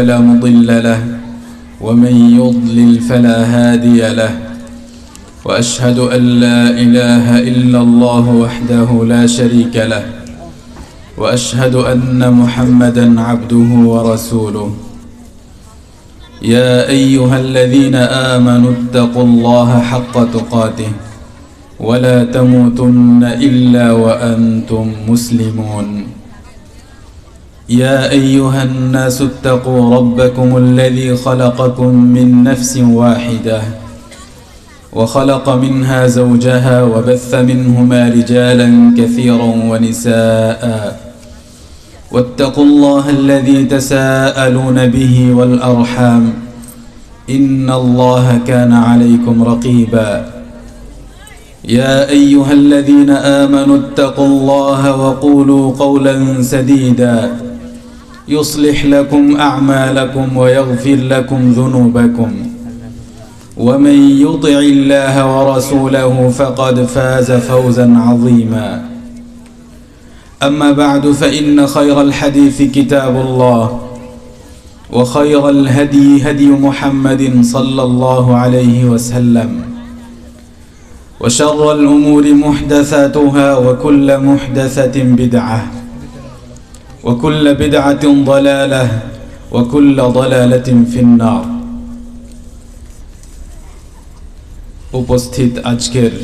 فلا مضل له ومن يضلل فلا هادي له وأشهد أن لا إله إلا الله وحده لا شريك له وأشهد أن محمدا عبده ورسوله يا أيها الذين آمنوا اتقوا الله حق تقاته ولا تموتن إلا وأنتم مسلمون يا أيها الناس اتقوا ربكم الذي خلقكم من نفس واحدة وخلق منها زوجها وبث منهما رجالا كثيرا ونساء واتقوا الله الذي تساءلون به والأرحام إن الله كان عليكم رقيبا يا أيها الذين آمنوا اتقوا الله وقولوا قولا سديدا يصلح لكم أعمالكم ويغفر لكم ذنوبكم ومن يطع الله ورسوله فقد فاز فوزا عظيما أما بعد فإن خير الحديث كتاب الله وخير الهدي هدي محمد صلى الله عليه وسلم وشر الأمور محدثاتها وكل محدثة بدعة وكل بدعة ضلالة وكل ضلالة في النار উপস্থিত আজকের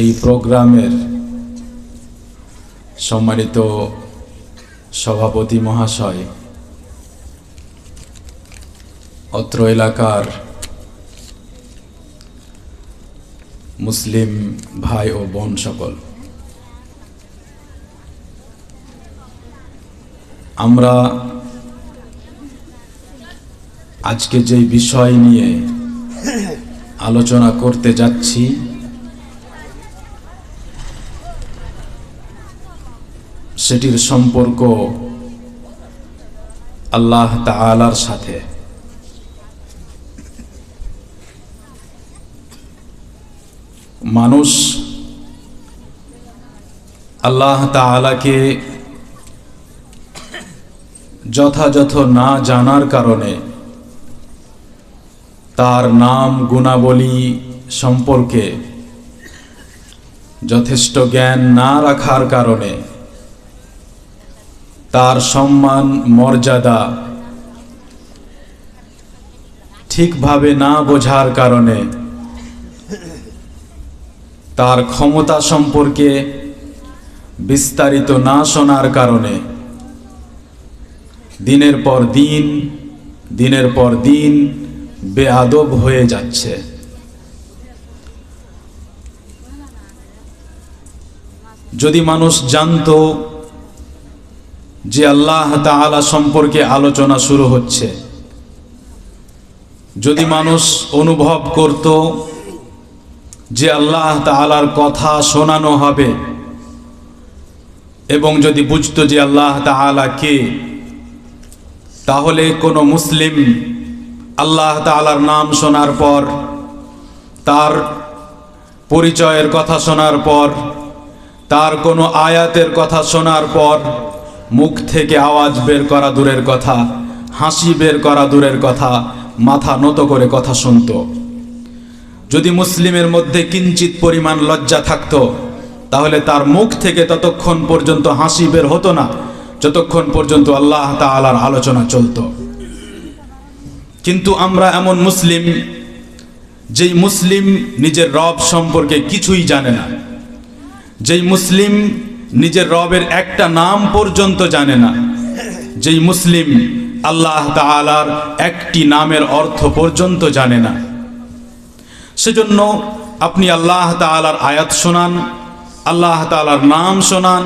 এই প্রোগ্রামের সম্মানিত সভাপতি মহাশয়, অত্র এলাকার মুসলিম ভাই ও বোন সকল, আমরা আজকে যে বিষয় নিয়ে আলোচনা করতে যাচ্ছি সেটির সম্পর্ক আল্লাহ তাআলার সাথে। মানুষ আল্লাহ তাআলাকে যথাযথ না জানার কারণে, তার নাম গুণাবলী সম্পর্কে যথেষ্ট জ্ঞান না রাখার কারণে, তার সম্মান মর্যাদা ঠিকভাবে না বোঝার কারণে, তার ক্ষমতা সম্পর্কে বিস্তারিত না শোনার কারণে দিনের পর দিন বেআদব হয়ে যাচ্ছে। যদি মানুষ জানতো যে আল্লাহ তাআলা সম্পর্কে আলোচনা শুরু হচ্ছে, যদি মানুষ অনুভব করত যে আল্লাহ তাআলার কথা শোনানো হবে, এবং যদি বুঝতো যে আল্লাহ তাআলা কে, তাহলে কোনো মুসলিম আল্লাহ তাআলার নাম শোনার পর, তার পরিচয়ের কথা শোনার পর, তার কোনো আয়াতের কথা শোনার পর মুখ থেকে আওয়াজ বের করা দূরের কথা, হাসি বের করা দূরের কথা, মাথা নত করে কথা শুনত। যদি মুসলিমের মধ্যে কিঞ্চিত পরিমাণ লজ্জা থাকতো, তাহলে তার মুখ থেকে ততক্ষণ পর্যন্ত হাসি বের হতো না যতক্ষণ পর্যন্ত আল্লাহ তাআলার আলোচনা চলত। কিন্তু আমরা এমন মুসলিম, যেই মুসলিম নিজের রব সম্পর্কে কিছুই জানে না, যেই মুসলিম নিজের রবের একটা নাম পর্যন্ত জানে না, যেই মুসলিম আল্লাহ তাআলার একটি নামের অর্থ পর্যন্ত জানে না। সেজন্য আপনি আল্লাহ তাআলার আয়াত শোনান, আল্লাহ তাআলার নাম শোনান,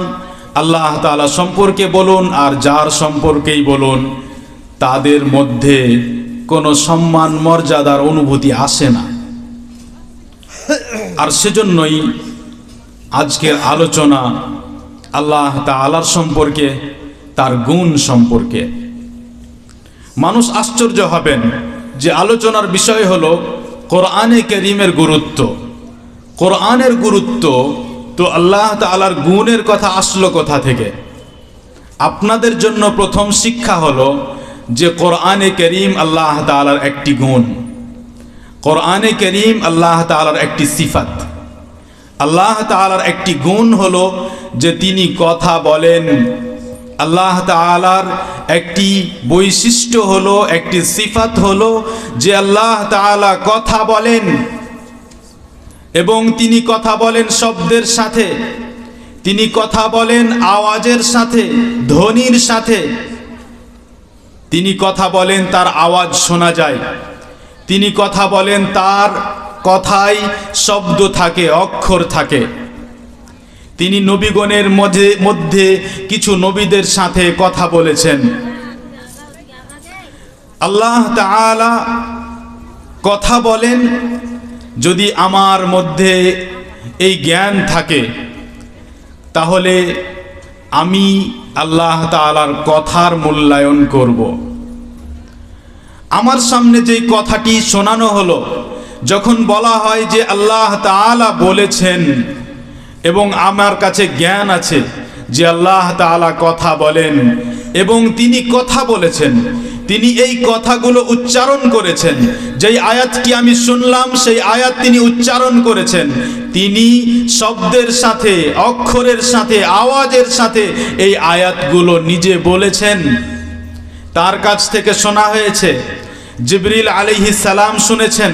আল্লাহ তাআলা সম্পর্কে বলুন, আর যার সম্পর্কেই বলুন, তাদের মধ্যে কোনো সম্মান মর্যাদার অনুভূতি আসে না। আর সেজন্যই আজকের আলোচনা আল্লাহ তাআলার সম্পর্কে, তার গুণ সম্পর্কে। মানুষ আশ্চর্য হবেন যে আলোচনার বিষয় হলো কোরআনে কারীমের গুরুত্ব। কোরআনের গুরুত্ব তো আল্লাহ তাআলার গুণের কথা আসলো কোথা থেকে? আপনাদের জন্য প্রথম শিক্ষা হলো যে কোরআনে কারীম আল্লাহ তাআলার একটি গুণ, কোরআনে কারীম আল্লাহ তাআলার একটি সিফাত। আল্লাহ তাআলার একটি গুণ হলো যে তিনি কথা বলেন। আল্লাহ তাআলার একটি বৈশিষ্ট্য হলো, একটি সিফাত হলো যে আল্লাহ তাআলা কথা বলেন, এবং তিনি কথা বলেন শব্দের সাথে, তিনি কথা বলেন আওয়াজের সাথে, ধ্বনির সাথে। তিনি কথা বলেন, তার আওয়াজ শোনা যায়। তিনি কথা বলেন, তার কথায় শব্দ থাকে, অক্ষর থাকে। তিনি নবীগণের মধ্যে কিছু নবীদের সাথে কথা বলেছেন। আল্লাহ তাআলা কথা বলেন। যদি আমার মধ্যে এই জ্ঞান থাকে, তাহলে আমি আল্লাহ তাআলার কথার মূল্যায়ন করব। আমার সামনে যে কথাটি শোনানো হলো, যখন বলা হয় যে আল্লাহ তাআলা বলেছেন, এবং আমার কাছে জ্ঞান আছে যে আল্লাহ তাআলা কথা বলেন এবং তিনি কথা বলেছেন, তিনি এই কথাগুলো উচ্চারণ করেছেন। যেই আয়াতটি আমি শুনলাম সেই আয়াত তিনি উচ্চারণ করেছেন। তিনি শব্দের সাথে, অক্ষরের সাথে, আওয়াজের সাথে এই আয়াতগুলো নিজে বলেছেন। তার কাছ থেকে শোনা হয়েছে। জিবরিল আলাইহিস সালাম শুনেছেন,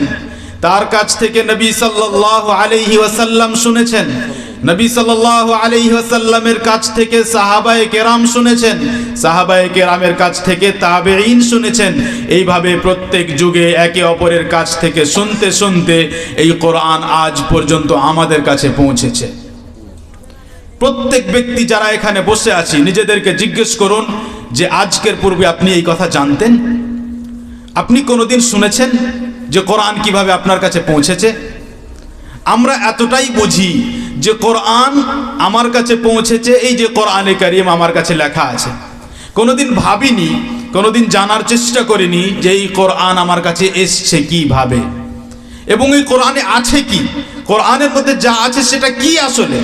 তার কাছ থেকে নবী সাল্লাল্লাহু আলাইহি ওয়াসাল্লাম শুনেছেন, নবী সাল্লাল্লাহু আলাইহি ওয়াসাল্লামের কাছ থেকে সাহাবায়ে কেরাম শুনেছেন, সাহাবায়ে কেরামের কাছ থেকে তাবেঈন শুনেছেন। এইভাবে প্রত্যেক যুগে একে অপরের কাছ থেকে শুনতে শুনতে এই কোরআন আজ পর্যন্ত আমাদের কাছে পৌঁছেছে। প্রত্যেক ব্যক্তি যারা এখানে বসে আছি, নিজেদেরকে জিজ্ঞেস করুন যে আজকের পূর্বে আপনি এই কথা জানতেন? আপনি কোনোদিন শুনেছেন যে কোরআন কিভাবে আপনার কাছে পৌঁছেছে? আমরা এতটাই বুঝি যে কোরআন আমার কাছে পৌঁছেছে, এই যে কোরআনে কারীম আমার কাছে লেখা আছে। কোনোদিন ভাবিনি, কোনোদিন জানার চেষ্টা করিনি যে এই কোরআন আমার কাছে এসছে কিভাবে, এবং এই কোরআনে আছে কি, কোরআনের মধ্যে যা আছে সেটা কি আসলে।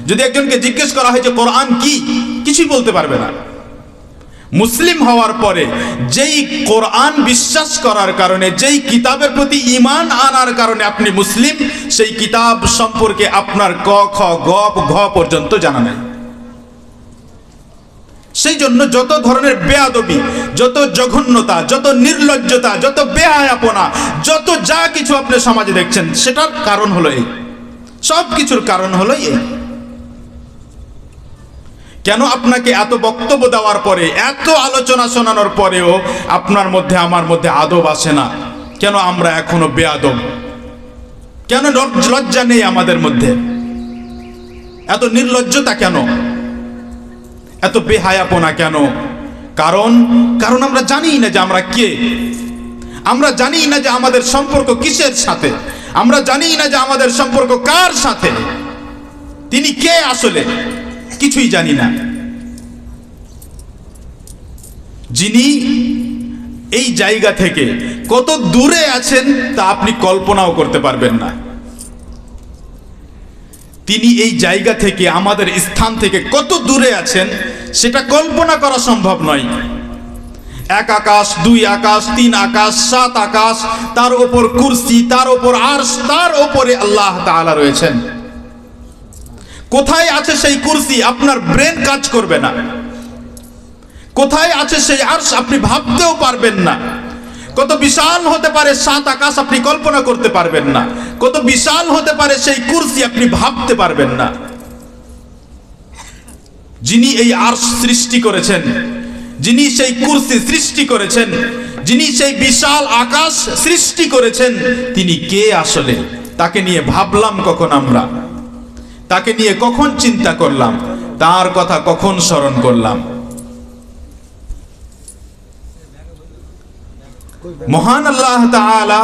যদি একজনকে জিজ্ঞেস করা হয় যে কোরআন কি, কিছুই বলতে পারবে না। মুসলিম হওয়ার পরে যেই কোরআন বিশ্বাস করার কারণে, যেই কিতাবের প্রতি ঈমান আনার কারণে আপনি মুসলিম, সেই কিতাব সম্পর্কে আপনার ক খ গ ঘ পর্যন্ত জানা নাই। সেই জন্য যত ধরনের বেয়াদবি, যত জঘন্যতা, যত নির্লজ্জতা, যত বেহায়াপনা, যত যা কিছু আপনি সমাজে দেখছেন, সেটার কারণ হলো এই, সব কিছুর কারণ হলো এই। কেন আপনাকে এত বক্তব্য দেওয়ার পরে, এত আলোচনা শোনানোর পরেও আপনার মধ্যে আমার মধ্যে আদব আসে না? কেন আমরা এখনো বেয়াদব? কেন লজ্জা নেই আমাদের মধ্যে? এত নির্লজ্জতা কেন? এত বেহায়াপনা কেন? কারণ আমরা জানি না যে আমরা কে। আমরা জানি না যে আমাদের সম্পর্ক কিসের সাথে। আমরা জানি না যে আমাদের সম্পর্ক কার সাথে। তিনি কে আসলে, কিছুই জানি না। যিনি এই জায়গা থেকে কত দূরে আছেন তা আপনি কল্পনাও করতে পারবেন না। তিনি এই জায়গা থেকে, আমাদের স্থান থেকে কত দূরে আছেন সেটা কল্পনা করা সম্ভব নয়। এক আকাশ, দুই আকাশ, তিন আকাশ, সাত আকাশ, তার উপর কুরসি, তার উপর আরশ, তার উপরে আল্লাহ তাআলা রয়েছেন। কোথায় আছে সেই কুরসি আপনার ব্রেন কাজ করবে না। কোথায় আছে সেই আরশ আপনি ভাবতেও পারবেন না। কত বিশাল হতে পারে সাত আকাশ আপনি কল্পনা করতে পারবেন না। কত বিশাল হতে পারে সেই কুরসি আপনি ভাবতে পারবেন না। যিনি এই আরশ সৃষ্টি করেছেন, যিনি সেই কুরসি সৃষ্টি করেছেন, যিনি সেই বিশাল আকাশ সৃষ্টি করেছেন, তিনি কে আসলে? তাকে নিয়ে ভাবলাম কখন আমরা? তাকে নিয়ে কখন চিন্তা করলাম? তার কথা কখন স্মরণ করলাম? মহান আল্লাহ তাআলা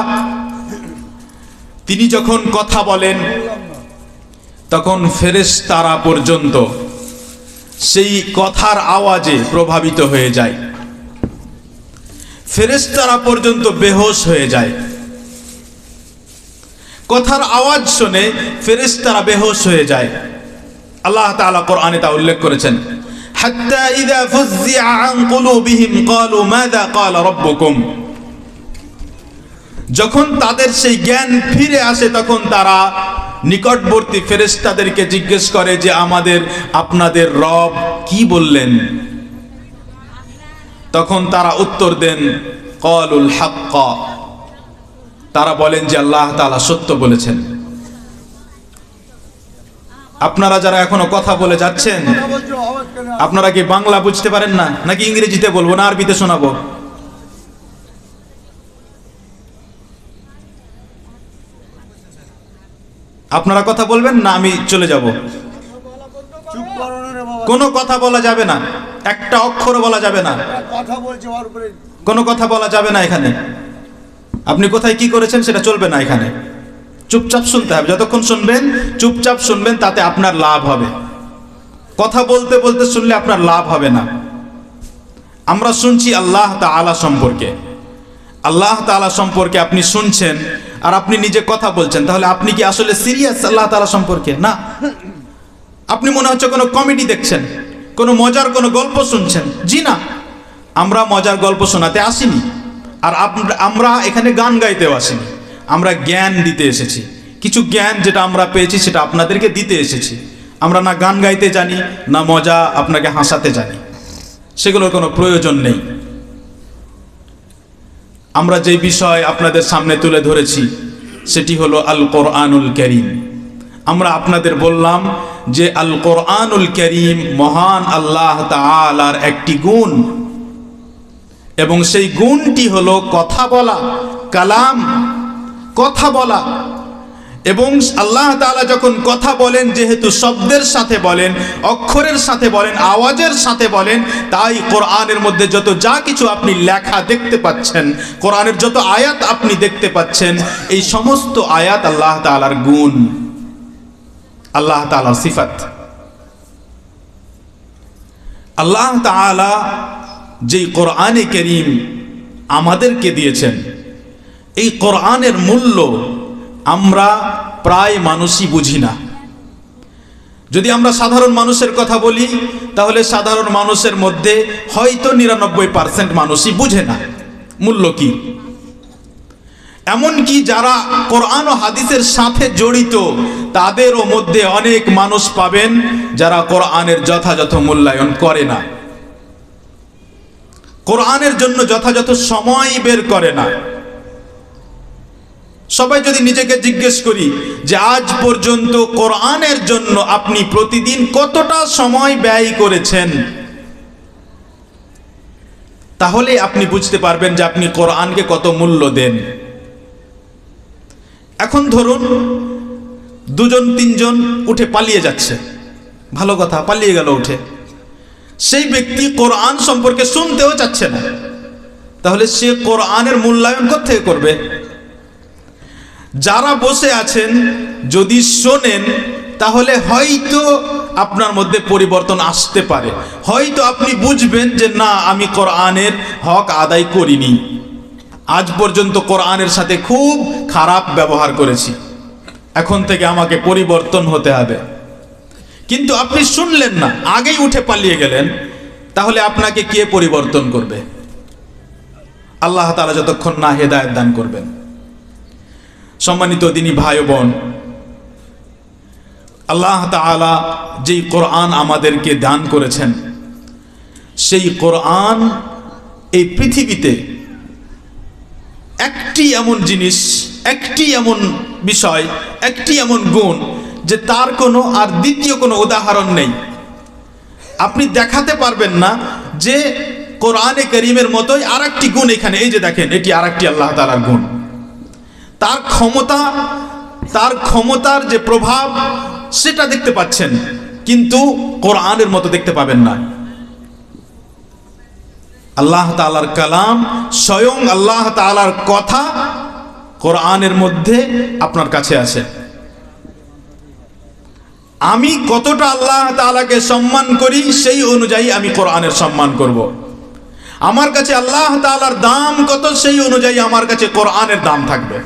তিনি যখন কথা বলেন, তখন ফেরেশতারা পর্যন্ত সেই কথার আওয়াজে প্রভাবিত হয়ে যায়। ফেরেশতারা পর্যন্ত বেহোশ হয়ে যায়। কথার আওয়াজ শুনে ফেরেশতারা বেহোশ হয়ে যায়। আল্লাহ তাআলা কোরআনে তা উল্লেখ করেছেন। হাত্তা ইযা ফুজ্জিআ আন কুলুবিহিম ক্বালু মাযা ক্বালা রাব্বুকুম। যখন তাদের সেই জ্ঞান ফিরে আসে তখন তারা নিকটবর্তী ফেরেশতাদেরকে জিজ্ঞেস করে যে আপনাদের রব কি বললেন? তখন তারা উত্তর দেন ক্বালুল হাক্ক, তারা বলেন যে আল্লাহ তাআলা সত্য বলেছেন। আপনারা যারা এখনো কথা বলে যাচ্ছেন, আপনারা কি বাংলা বুঝতে পারেন না, নাকি ইংরেজিতে বলবো না আরবিতে শোনাবো? আপনারা কথা বলবেন না আমি চলে যাব? কোনো কথা বলা যাবে না, একটা অক্ষর বলা যাবে না, কোনো কথা বলা যাবে না এখানে। আপনি কোথায় কি করেছেন সেটা চলবে না এখানে, চুপচাপ শুনতে হবে। যতক্ষণ শুনবেন চুপচাপ শুনবেন, তাতে আপনার লাভ হবে। কথা বলতে বলতে শুনলে আপনার লাভ হবে না। আমরা শুনছি আল্লাহ তাআলা সম্পর্কে, আল্লাহ তাআলা সম্পর্কে আপনি শুনছেন আর আপনি নিজে কথা বলছেন, তাহলে আপনি কি আসলে সিরিয়াস আল্লাহ তাআলা সম্পর্কে? না, আপনি মনে হচ্ছে কোনো কমেডি দেখছেন, কোনো মজার কোনো গল্প শুনছেন। জি না, আমরা মজার গল্প শোনাতে আসিনি, আর আমরা এখানে গান গাইতেও আসিনি। আমরা জ্ঞান দিতে এসেছি। কিছু জ্ঞান যেটা আমরা পেয়েছি সেটা আপনাদেরকে দিতে এসেছি। আমরা না গান গাইতে জানি, না মজা আপনাকে হাসাতে জানি, সেগুলোর কোনো প্রয়োজন নেই। আমরা যে বিষয় আপনাদের সামনে তুলে ধরেছি সেটি হলো আল কোরআনুল কারীম। আমরা আপনাদের বললাম যে আল কোরআনুল কারীম মহান আল্লাহ তাআলার একটি গুণ, এবং সেই গুণটি হলো কথা বলা, কালাম, কথা বলা। এবং আল্লাহ তাআলা যখন কথা বলেন, যেহেতু শব্দের সাথে বলেন, অক্ষরের সাথে বলেন, আওয়াজের সাথে বলেন, তাই কোরআনের মধ্যে যত যা কিছু আপনি লেখা দেখতে পাচ্ছেন, কোরআনের যত আয়াত আপনি দেখতে পাচ্ছেন, এই সমস্ত আয়াত আল্লাহ তাআলার গুণ, আল্লাহ তাআলার সিফাত। আল্লাহ তাআলা যেই কোরআনে কারীম আমাদেরকে দিয়েছেন, এই কোরআনের মূল্য আমরা প্রায় মানুষই বুঝি না। যদি আমরা সাধারণ মানুষের কথা বলি, তাহলে সাধারণ মানুষের মধ্যে হয়তো 99% মানুষই বুঝে না মূল্য কি। এমনকি যারা কোরআন ও হাদিসের সাথে জড়িত, তাদেরও মধ্যে অনেক মানুষ পাবেন যারা কোরআনের যথাযথ মূল্যায়ন করে না, কোরআনের জন্য যথাযথ সময় বের করে না। সবাই যদি নিজেকে জিজ্ঞেস করি যে আজ পর্যন্ত কোরআনের জন্য আপনি প্রতিদিন কতটা সময় ব্যয় করেছেন, তাহলে আপনি বুঝতে পারবেন যে আপনি কোরআনকে কত মূল্য দেন। এখন ধরুন 2-3 উঠে পালিয়ে যাচ্ছে, ভালো কথা, পালিয়ে গেল উঠে, সেই ব্যক্তি কোরআন সম্পর্কে শুনতেও চাচ্ছে না, তাহলে সে কোরআনের মূল্যায়ন কোত্থেকে করবে? যারা বসে আছেন যদি শোনেন, তাহলে হয়তো আপনার মধ্যে পরিবর্তন আসতে পারে, হয়তো আপনি বুঝবেন যে না, আমি কোরআনের হক আদায় করিনি, আজ পর্যন্ত কোরআনের সাথে খুব খারাপ ব্যবহার করেছি, এখন থেকে আমাকে পরিবর্তন হতে হবে। কিন্তু আপনি শুনলেন না, আগেই উঠে পালিয়ে গেলেন, তাহলে আপনাকে কে পরিবর্তন করবে? আল্লাহ তাআলা যতক্ষণ না হেদায়েত দান করবেন। সম্মানিত দিনী ভাই বোন, আল্লাহ তাআলা যেই কোরআন আমাদেরকে দান করেছেন, সেই কোরআন এই পৃথিবীতে একটি এমন জিনিস, একটি এমন বিষয়, একটি এমন গুণ যে তার কোনো আর দ্বিতীয় কোনো উদাহরণ নেই। আপনি দেখাতে পারবেন না যে কোরআনে কারীমের মতোই আরেকটি গুণ এখানে, এই যে দেখেন, এটি আরেকটি আল্লাহ তাআলার গুণ। তার ক্ষমতা, তার ক্ষমতার যে প্রভাব সেটা দেখতে পাচ্ছেন, কিন্তু কোরআনের মতো দেখতে পাবেন না। আল্লাহ তাআলার কালাম, স্বয়ং আল্লাহ তাআলার কথা কোরআনের মধ্যে আপনার কাছে আছে। আমি কতটা আল্লাহ তাআলাকে সম্মান করি, সেই অনুযায়ী আমি কোরআনের সম্মান করব। আমার কাছে আল্লাহ তাআলার দাম কত, সেই অনুযায়ী আমার কাছে কোরআনের দাম থাকবে।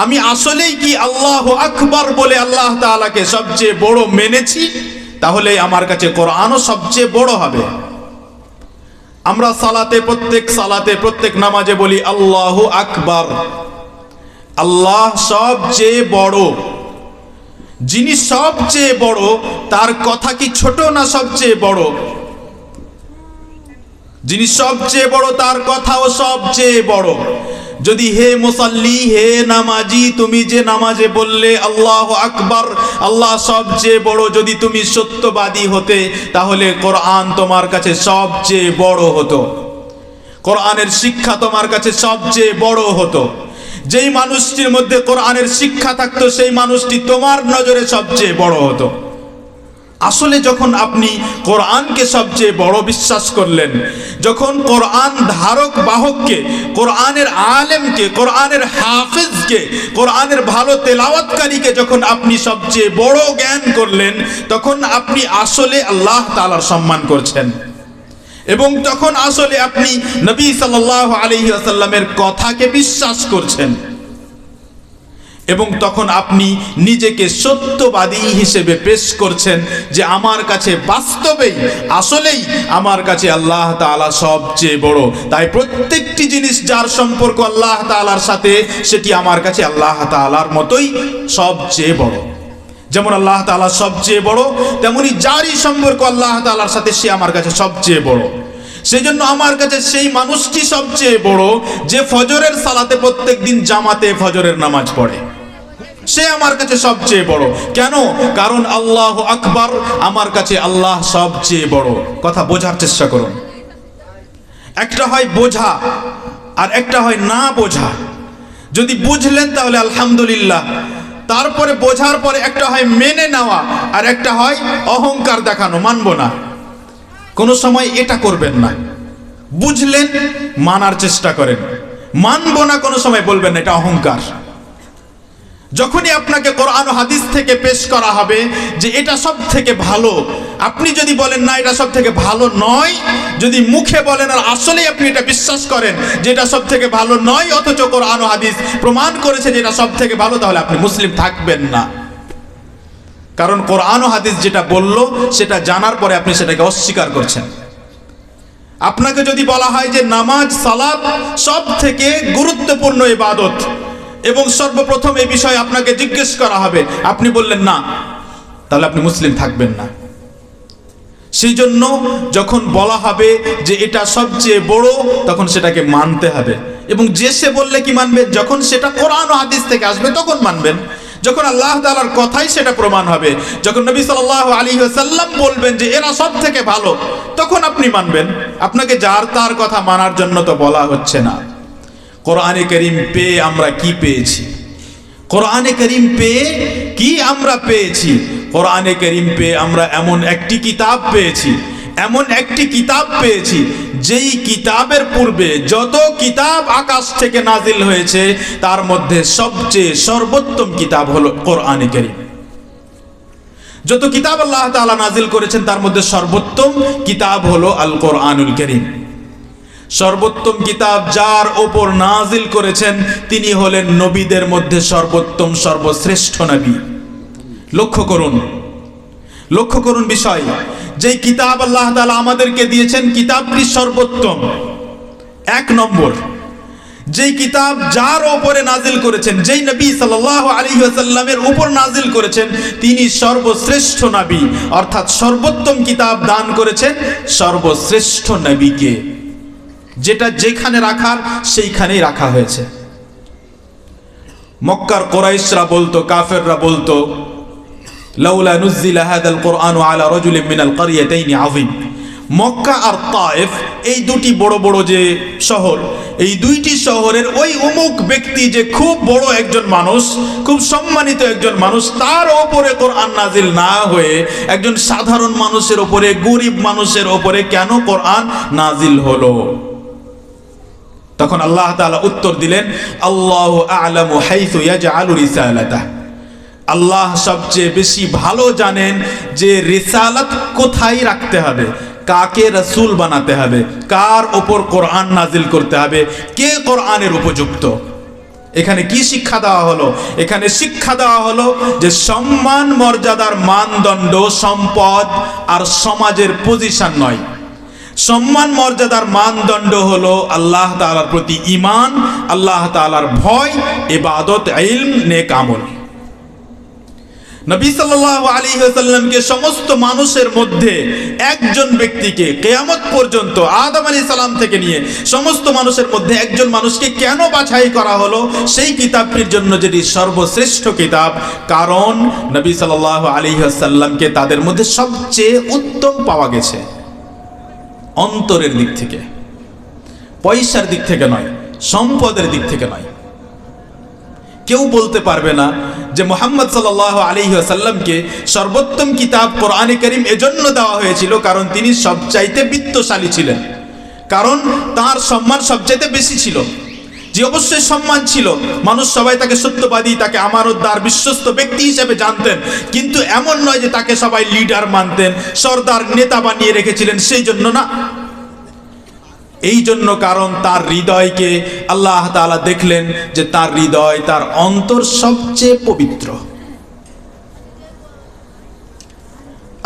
আমি আসলেই কি আল্লাহু আকবার বলে আল্লাহ তাআলাকে সবচেয়ে বড় মেনেছি, তাহলে আমার কাছে কোরআনও সবচেয়ে বড় হবে। আমরা প্রত্যেক নামাজে বলি আল্লাহু আকবার। আল্লাহ সবচেয়ে বড়। যিনি সবচেয়ে বড় তার কথা কি ছোট না সবচেয়ে বড়? যিনি সবচেয়ে বড় তার কথাও সবচেয়ে বড়। যদি হে মুসাল্লি, হে নামাজি, তুমি যে নামাজে বললে আল্লাহু আকবার, আল্লাহ সবচেয়ে বড়, যদি তুমি সত্যবাদী হতে তাহলে কোরআন তোমার কাছে সবচেয়ে বড় হতো। কোরআনের শিক্ষা তোমার কাছে সবচেয়ে বড় হতো। যেই মানুষটির মধ্যে কোরআনের শিক্ষা থাকতো সেই মানুষটি তোমার নজরে সবচেয়ে বড় হতো। আসলে যখন আপনি কোরআনকে সবচেয়ে বড় বিশ্বাস করলেন, যখন কোরআন ধারক বাহককে, কোরআনের আলেমকে, কোরআনের হাফেজকে, কোরআনের ভালো তেলাওয়াতকারীকে যখন আপনি সবচেয়ে বড় জ্ঞান করলেন, তখন আপনি আসলে আল্লাহ তাআলার সম্মান করছেন এবং তখন আসলে আপনি নবী সাল্লাল্লাহু আলাইহি ওয়াসাল্লামের কথাকে বিশ্বাস করছেন এবং তখন আপনি নিজেকে সত্যবাদী হিসেবে পেশ করছেন যে আমার কাছে বাস্তবেই আসলেই আমার কাছে আল্লাহ তাআলা সবচেয়ে বড়। তাই প্রত্যেকটি জিনিস যার সম্পর্ক আল্লাহ তাআলার সাথে, সেটি আমার কাছে আল্লাহ তাআলার মতোই সবচেয়ে বড়। যেমন আল্লাহ তাআলা সবচেয়ে বড়, তেমনি যারই সম্পর্ক আল্লাহ তাআলার সাথে সে আমার কাছে সবচেয়ে বড়। সেই জন্য আমার কাছে সেই মানুষটি সবচেয়ে বড় যে ফজরের সালাতে প্রত্যেক দিন জামাতে ফজরের নামাজ পড়ে, সে আমার কাছে সবচেয়ে বড়। কেন? কারণ আল্লাহু আকবার আমার কাছে আল্লাহ সবচেয়ে বড়। কথা বোঝার চেষ্টা করুন। একটা হয় বোঝা আর একটা হয় না বোঝা। যদি বুঝলেন তাহলে আলহামদুলিল্লাহ, তারপরে বোঝার পরে একটা হয় মেনে নেওয়া আর একটা হয় অহংকার দেখানো, মানবো না। কোনো সময় এটা করবেন না। বুঝলেন, মানার চেষ্টা করেন। মানবো না কোনো সময় বলবেন না, এটা অহংকার। যখনই আপনাকে কোরআন ও হাদিস থেকে পেশ করা হবে যে এটা সব থেকে ভালো, আপনি যদি বলেন না এটা সব থেকে ভালো নয়, যদি মুখে বলেন আর আসলেই আপনি এটা বিশ্বাস করেন যে এটা সব থেকে ভালো নয়, অথচ কোরআন ও হাদিস প্রমাণ করেছে যে এটা সব থেকে ভালো, তাহলে আপনি মুসলিম থাকবেন না। কারণ কোরআন ও হাদিস যেটা বলল সেটা জানার পরে আপনি সেটাকে অস্বীকার করছেন। আপনাকে যদি বলা হয় যে নামাজ সালাত সব থেকে গুরুত্বপূর্ণ ইবাদত এবং সর্বপ্রথম এই বিষয়ে আপনাকে জিজ্ঞেস করা হবে, আপনি বললেন না, তাহলে আপনি মুসলিম থাকবেন না। সেই জন্য যখন বলা হবে যে এটা সবচেয়ে বড়, তখন সেটাকে মানতে হবে। এবং যে সে বললে কি মানবে? যখন সেটা কোরআন ও হাদিস থেকে আসবে তখন মানবেন, যখন আল্লাহ তাআলার কথাই সেটা প্রমাণ হবে, যখন নবী সাল্লাল্লাহু আলাইহি ওয়াসাল্লাম বলবেন যে এরা সব থেকে ভালো, তখন আপনি মানবেন। আপনাকে যার তার কথা মানার জন্য তো বলা হচ্ছে না। কোরআনে কারীম পেয়ে আমরা কি পেয়েছি? কোরআনে কারীম পেয়ে কি আমরা পেয়েছি? কোরআনে কারীম পেয়ে আমরা এমন একটি কিতাব পেয়েছি, এমন একটি কিতাব পেয়েছি যেই কিতাবের পূর্বে যত কিতাব আকাশ থেকে নাজিল হয়েছে তার মধ্যে সবচেয়ে সর্বোত্তম কিতাব হলো কোরআনে কারীম। যত কিতাব আল্লাহ তাআলা নাজিল করেছেন তার মধ্যে সর্বোত্তম কিতাব হলো আল কোরআনুল কারীম। সর্বোত্তম কিতাব যার ওপর নাজিল করেছেন তিনি হলেন নবীদের মধ্যে সর্বোত্তম, সর্বশ্রেষ্ঠ নবী। লক্ষ্য করুন বিষয়, যেই কিতাব আল্লাহ তাআলা আমাদেরকে দিয়েছেন কিতাবটি সর্বোত্তম। এক নম্বর, যেই কিতাব যার ওপরে নাজিল করেছেন, যেই নবী সাল্লাল্লাহু আলাইহি ওয়াসাল্লামের উপর নাজিল করেছেন তিনি সর্বশ্রেষ্ঠ নবী, অর্থাৎ সর্বোত্তম কিতাব দান করেছেন সর্বশ্রেষ্ঠ নবীকে। যেটা যেখানে রাখার সেইখানেই রাখা হয়েছে। মক্কার কুরাইশরা বলতো, কাফেররা বলতো, লাউলা নুজিলা হাযাল কুরআনু আলা রাজুলিন মিনাল ক্বরিয়াতাইনি আযীম। মক্কা আর তায়েফ এই দুটি বড় বড় যে শহর, এই দুইটি শহরের ওই অমুক ব্যক্তি যে খুব বড় একজন মানুষ, খুব সম্মানিত একজন মানুষ, তার ওপরে কোরআন নাজিল না হয়ে একজন সাধারণ মানুষের ওপরে, গরিব মানুষের ওপরে কেন কোরআন নাজিল হলো? তখন আল্লাহ তাআলা উত্তর দিলেন, আল্লাহু আ'লামু হাইসু ইয়াজআলু রিসালাতাহ। আল্লাহ সবচেয়ে বেশি ভালো জানেন যে রিসালাত কোথায় রাখতে হবে, কাকে রাসূল বানাতে হবে, কার ওপর কোরআন নাজিল করতে হবে, কে কোরআনের উপযুক্ত। এখানে কি শিক্ষা দেওয়া হলো? এখানে শিক্ষা দেওয়া হলো যে সম্মান মর্যাদার মানদণ্ড সম্পদ আর সমাজের পজিশন নয়। সম্মান মর্যাদার মানদণ্ড হলো আল্লাহ তাআলার প্রতি ঈমান, আল্লাহ তাআলার ভয়, ইবাদত, ইলম, নেক আমল। নবী সাল্লাল্লাহু আলাইহি ওয়াসাল্লামকে সমস্ত মানুষের মধ্যে একজন ব্যক্তিকে কিয়ামত পর্যন্ত আদম আলাইহিস সালাম থেকে নিয়ে সমস্ত মানুষের মধ্যে একজন মানুষকে কেন বাছাই করা হলো? সেই কিতাবটির জন্য যেটি সর্বশ্রেষ্ঠ কিতাব, কারণ নবী সাল্লাল্লাহু আলাইহি ওয়াসাল্লামকে তাদের মধ্যে সবচেয়ে উত্তম পাওয়া গেছে। অন্তরের দিক থেকে, পয়সার দিক থেকে নয়, সম্পদের দিক থেকে নয়। কেউ বলতে পারবে না যে মুহাম্মদ সাল্লাল্লাহু আলাইহি ওয়াসাল্লামকে সর্বোত্তম কিতাব কোরআনে কারীম এজন্য দেওয়া হয়েছিল কারণ তিনি সবচাইতে বিত্তশালী ছিলেন, কারণ তার সম্মান সবচাইতে বেশি ছিল। যে অবশ্যই সম্মান ছিল, মানুষ সবাই তাকে সত্যবাদী, তাকে আমানতদার, বিশ্বস্ত ব্যক্তি হিসেবে জানতেন, কিন্তু এমন নয় যে তাকে সবাই লিডার মানতেন, সর্দার, নেতা বানিয়ে রেখেছিলেন, সেই জন্য না। এই জন্য কারণ তার হৃদয়কে আল্লাহ তাআলা দেখলেন যে তার হৃদয়, তার অন্তর সবচেয়ে পবিত্র।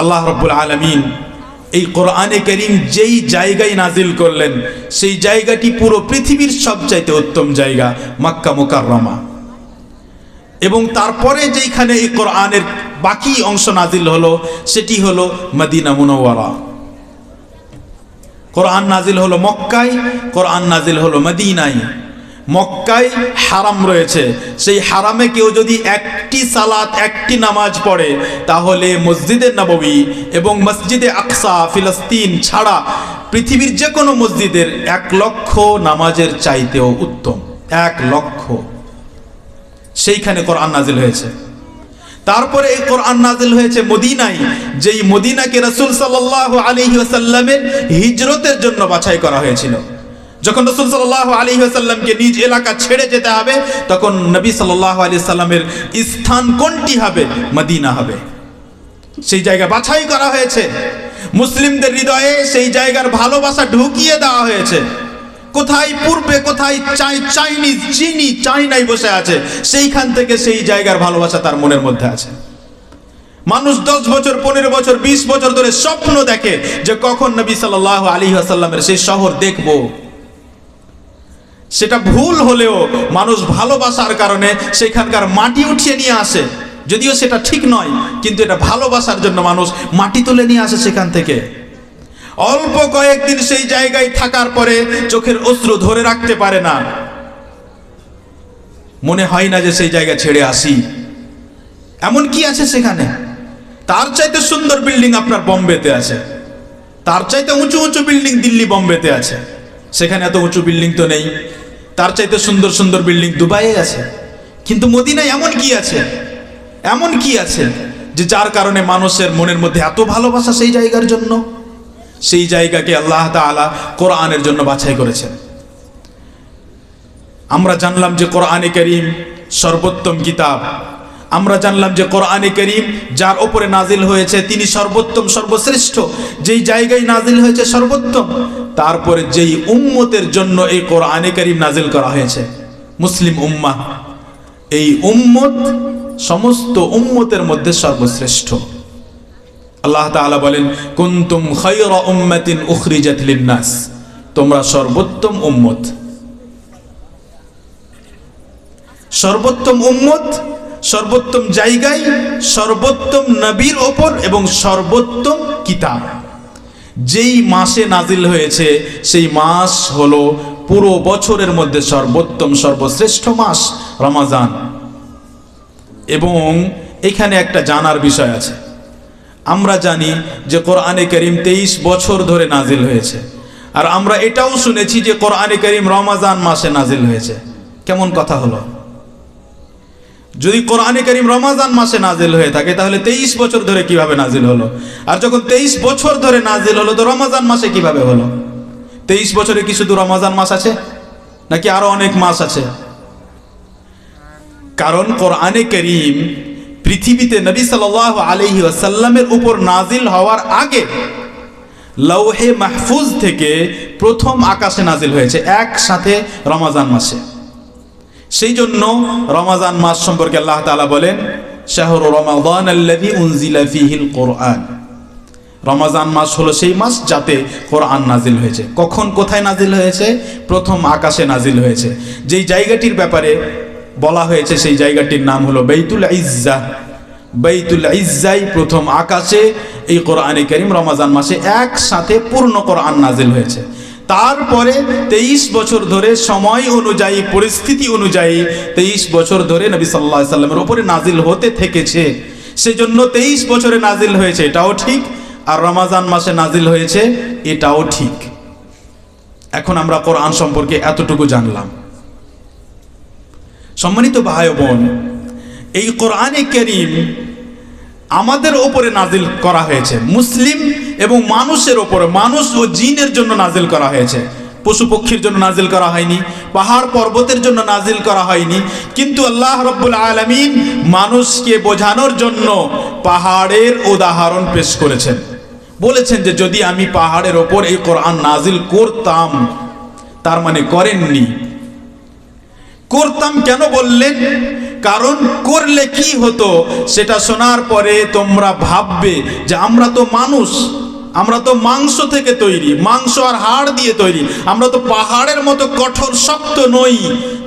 আল্লাহ রাব্বুল আলামিন এই কোরআনে কারীম যেই জায়গায় নাজিল করলেন, সেই জায়গাটি পুরো পৃথিবীর সবচাইতে উত্তম জায়গা, মক্কা মুকাররমা। এবং তারপরে যেখানে এই কোরআনের বাকি অংশ নাজিল হলো সেটি হলো মদিনা মুনাওয়ারা। কোরআন নাজিল হলো মক্কায়, কোরআন নাজিল হলো মদিনায়। মক্কায় হারাম রয়েছে, সেই হারামে কেউ যদি একটি সালাত, একটি নামাজ পড়ে, তাহলে মসজিদে নববী এবং মসজিদে আকসা ফিলিস্তিন ছাড়া পৃথিবীর যে কোনো মসজিদের 1,00,000 নামাজের চাইতেও উত্তম। 1,00,000। সেইখানে কোরআন নাজিল হয়েছে। তারপরে এই কোরআন নাজিল হয়েছে মদিনায়, যেই মদিনাকে রাসূল সাল্লাল্লাহু আলাইহি ওয়াসাল্লামের হিজরতের জন্য বাছাই করা হয়েছিল। যখন রাসূল সাল্লাল্লাহু আলাইহি ওয়াসাল্লামকে নিজ এলাকা ছেড়ে যেতে হবে, তখন নবী সাল্লাল্লাহু আলাইহি ওয়াসাল্লামের স্থান কোনটি হবে? মদিনা হবে। সেই জায়গা বাছাই করা হয়েছে, মুসলিমদের হৃদয়ে সেই জায়গার ভালোবাসা ঢুকিয়ে দেওয়া হয়েছে। কোথায় পূর্বে, কোথায় চাইনিজ, চীনি, চাইনায় বসে আছে, সেইখান থেকে সেই জায়গার ভালোবাসা তার মনের মধ্যে আছে। মানুষ 10 বছর, 15 বছর, 20 বছর ধরে স্বপ্ন দেখে যে কখন নবী সাল্লাল্লাহু আলাইহি ওয়াসাল্লামের সেই শহর দেখব। সেটা ভুল হলেও মানুষ ভালোবাসার কারণে সেখানকার মাটি উঠিয়ে নিয়ে আসে, যদিও সেটা ঠিক নয়, কিন্তু এটা ভালোবাসার জন্য মানুষ মাটি তুলে নিয়ে আসে সেখান থেকে। অল্প কয়েকদিন সেই জায়গায় থাকার পরে চোখের অশ্রু ধরে রাখতে পারে না, মনে হয় না যে সেই জায়গা ছেড়ে আসি। এমন কি আছে সেখানে? তার চাইতে সুন্দর বিল্ডিং আপনার বোম্বেতে আছে, তার চাইতে উঁচু উঁচু বিল্ডিং দিল্লি, বোম্বেতে আছে। সেখানে এত উঁচু বিল্ডিং তো নেই। তার চাইতে সুন্দর সুন্দর বিল্ডিং দুবাইয়ে আছে। কিন্তু মদিনায় এমন কি আছে? এমন কি আছে যে যার কারণে মানুষের মনের মধ্যে এত ভালোবাসা সেই জায়গার জন্য? সেই জায়গাকে আল্লাহ তাআলা কোরআনের জন্য বাছাই করেছেন। আমরা জানলাম যে কোরআনে কারীম সর্বোত্তম কিতাব। আমরা জানলাম যে কোরআনে কারীম যার উপরে নাজিল হয়েছে তিনি সর্বোত্তম, সর্বশ্রেষ্ঠ। যেই জায়গায় নাজিল হয়েছে সর্বোত্তম। তারপরে যেই উম্মতের জন্য এই কোরআনে কারীম নাজিল করা হয়েছে, মুসলিম উম্মাহ, এই উম্মত সমস্ত উম্মতের মধ্যে সর্বশ্রেষ্ঠ। আল্লাহ তাআলা বলেন, কুনতুম খায়রা উম্মাতিন উখরিজাত লিন-নাস, তোমরা সর্বোত্তম উম্মত। সর্বোত্তম উম্মত, সর্বোত্তম জায়গায়, সর্বোত্তম নবীর ওপর এবং সর্বোত্তম কিতাব। যেই মাসে নাজিল হয়েছে সেই মাস হলো পুরো বছরের মধ্যে সর্বোত্তম, সর্বশ্রেষ্ঠ মাস রমজান। এবং এখানে একটা জানার বিষয় আছে। আমরা জানি যে কোরআনে কারীম 23 বছর ধরে নাজিল হয়েছে, আর আমরা এটাও শুনেছি যে কোরআনে কারীম রমজান মাসে নাজিল হয়েছে। কেমন কথা হলো? যদি কোরআনে কারীম রমজান মাসে নাজিল হয়ে থাকে তাহলে 23 বছর ধরে কিভাবে নাজিল হলো? আর যখন 23 বছর ধরে নাজিল হলো তো রমজান মাসে কিভাবে হলো? 23 বছরে কি শুধু রমজান মাস আছে নাকি আরো অনেক মাস আছে? কারণ কোরআনে কারীম পৃথিবীতে নবী সাল্লাল্লাহু আলাইহি ওয়াসাল্লামের উপর নাজিল হওয়ার আগে লৌহে মাহফুজ থেকে প্রথম আকাশে নাজিল হয়েছে একসাথে রমজান মাসে। সেই জন্য রমাজান মাস সম্পর্কে আল্লাহ তাআলা বলেন, শাহরু রমাদান আল্লাযী উনজিলা ফীহিল কুরআন। রমাজান মাস হলো সেই মাস যাতে কোরআন নাজিল হয়েছে। কখন কোথায় নাজিল হয়েছে? প্রথম আকাশে নাজিল হয়েছে। যেই জায়গাটির ব্যাপারে বলা হয়েছে সেই জায়গাটির নাম হলো বাইতুল ইজ্জাহ। বাইতুল ইজ্জায় প্রথম আকাশে এই কোরআনে কারীম রমাজান মাসে একসাথে পূর্ণ কোরআন নাজিল হয়েছে। তারপরে 23 বছর ধরে সময় অনুযায়ী, পরিস্থিতি অনুযায়ী 23 বছর ধরে নবী সাল্লাল্লাহু আলাইহি সাল্লামের উপরে নাজিল হতে থেকেছে। সেজন্য 23 বছরে নাজিল হয়েছে, এটাও ঠিক। আর রমাজান মাসে নাজিল হয়েছে, এটাও ঠিক। এখন আমরা কোরআন সম্পর্কে এতটুকু জানলাম। সম্মানিত ভাই বোন, এই কোরআনে কারীম আমাদের ওপরে নাজিল করা হয়েছে, মুসলিম এবং মানুষের ওপরে, মানুষ ও জিনের জন্য নাজিল করা হয়েছে। পশু পক্ষীর জন্য নাজিল করা হয়নি, পাহাড় পর্বতের জন্য নাজিল করা হয়নি। কিন্তু আল্লাহ রাব্বুল আলামিন মানুষকে বোঝানোর জন্য পাহাড়ের উদাহরণ পেশ করেছেন। বলেছেন যে যদি আমি পাহাড়ের ওপর এই কোরআন নাজিল করতাম, তার মানে করেননি। করতাম কেন বললেন? কারণ করলে কি হতো সেটা শোনার পরে তোমরা ভাববে যে আমরা তো মানুষ, আমরা তো মাংস থেকে তৈরি, মাংস আর হাড় দিয়ে তৈরি, আমরা তো পাহাড়ের মতো কঠোর শক্ত নই।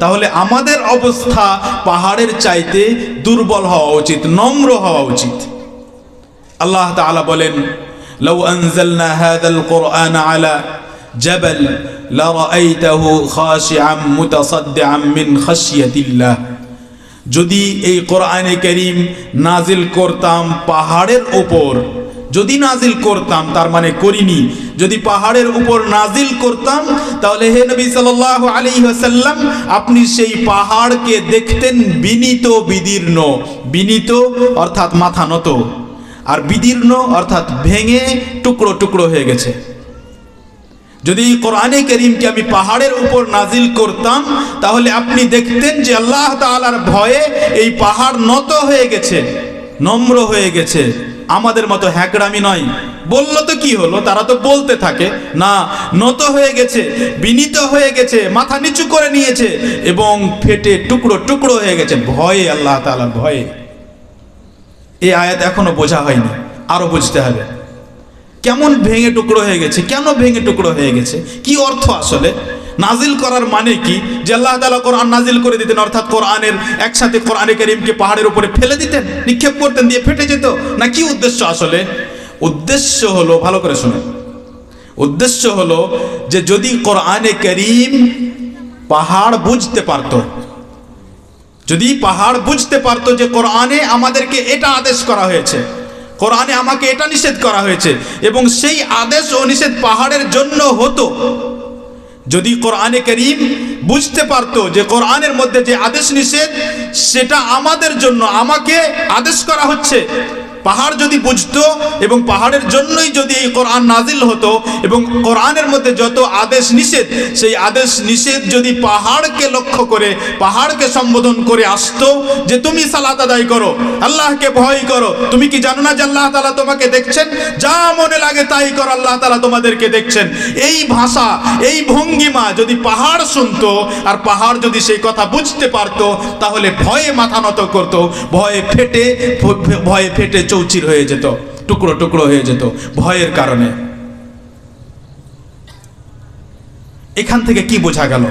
তাহলে আমাদের অবস্থা পাহাড়ের চাইতে দুর্বল হওয়া উচিত, নম্র হওয়া উচিত। আল্লাহ তাআলা বলেন, লাউ আনজালনা হাযাল কুরআন আলা জাবাল লারাআইতাহু খাশিআম মুতাসাদ্দিআম মিন খাশিয়াতিল্লাহ। যদি এই কোরআনে কারীম নাজিল করতাম পাহাড়ের উপর, যদি নাজিল করতাম, তার মানে করিনি, যদি পাহাড়ের উপর নাজিল করতাম, তাহলে হে নবী সাল্লাল্লাহু আলাইহি ওয়াসাল্লাম আপনি সেই পাহাড়কে দেখতেন বিনীত বিদীর্ণ। বিনীত অর্থাৎ মাথা নত, আর বিদীর্ণ অর্থাৎ ভেঙে টুকরো টুকরো হয়ে গেছে। যদি কোরআনে কারীমকে আমি পাহাড়ের উপর নাজিল করতাম, তাহলে আপনি দেখতেন যে আল্লাহ তাআলার ভয়ে এই পাহাড় নত হয়ে গেছে, নম্র হয়ে গেছে। আমাদের মতো হ্যাকড়ামি নয়, বললো তো কি হলো, তারা তো বলতে থাকে না, নত হয়ে গেছে, বিনীত হয়ে গেছে, মাথা নিচু করে নিয়েছে এবং ফেটে টুকরো টুকরো হয়ে গেছে, ভয়ে, আল্লাহ তাআলার ভয়ে। এই আয়াত এখনো বোঝা হয়নি, আরো বুঝতে হবে। কেমন ভেঙে টুকরো হয়ে গেছে, কেন ভেঙে টুকরো হয়ে গেছে, কি অর্থ আসলে? নাজিল করার মানে কি? যে আল্লাহ তাআলা কোরআন নাজিল করে দিতেন, অর্থাৎ কোরআনের একসাথে কোরআনে কারীমকে পাহাড়ের উপরে ফেলে দিতেন, নিক্ষেপ করতেন, দিয়ে ফেটে যেত, না কি উদ্দেশ্য আসলে? উদ্দেশ্য হলো, ভালো করে শুনুন, উদ্দেশ্য হলো যে যদি কোরআনে কারীম পাহাড় বুঝতে পারতো, যদি পাহাড় বুঝতে পারতো যে কোরআনে আমাদেরকে এটা আদেশ করা হয়েছে, কোরআনে আমাকে এটা নিষেধ করা হয়েছে, এবং সেই আদেশ ও নিষেধ পাহাড়ের জন্য হতো। যদি কোরআনে কারীম বুঝতে পারতো যে কোরআনের মধ্যে যে আদেশ নিষেধ সেটা আমাদের জন্য, আমাকে আদেশ করা হচ্ছে, পাহাড় যদি বুঝতো এবং পাহাড়ের জন্যই যদি এই কোরআন নাজিল হতো, এবং কোরআনের মধ্যে যত আদেশ নিষেধ, সেই আদেশ নিষেধ যদি পাহাড়কে লক্ষ্য করে, পাহাড়কে সম্বোধন করে আসতো যে তুমি সালাত আদায় করো, আল্লাহকে ভয় করো, তুমি কি জানো না যে আল্লাহ তাআলা তোমাকে দেখছেন, যা মনে লাগে তাই করো, আল্লাহ তাআলা তোমাদেরকে দেখছেন, এই ভাষা, এই ভঙ্গিমা যদি পাহাড় শুনতো, আর পাহাড় যদি সেই কথা বুঝতে পারতো, তাহলে ভয়ে মাথা নত করতো, ভয়ে ফেটে চৌচির হয়ে যেত, টুকরো টুকরো হয়ে যেত ভয়ের কারণে। এখান থেকে কি বোঝা গেল?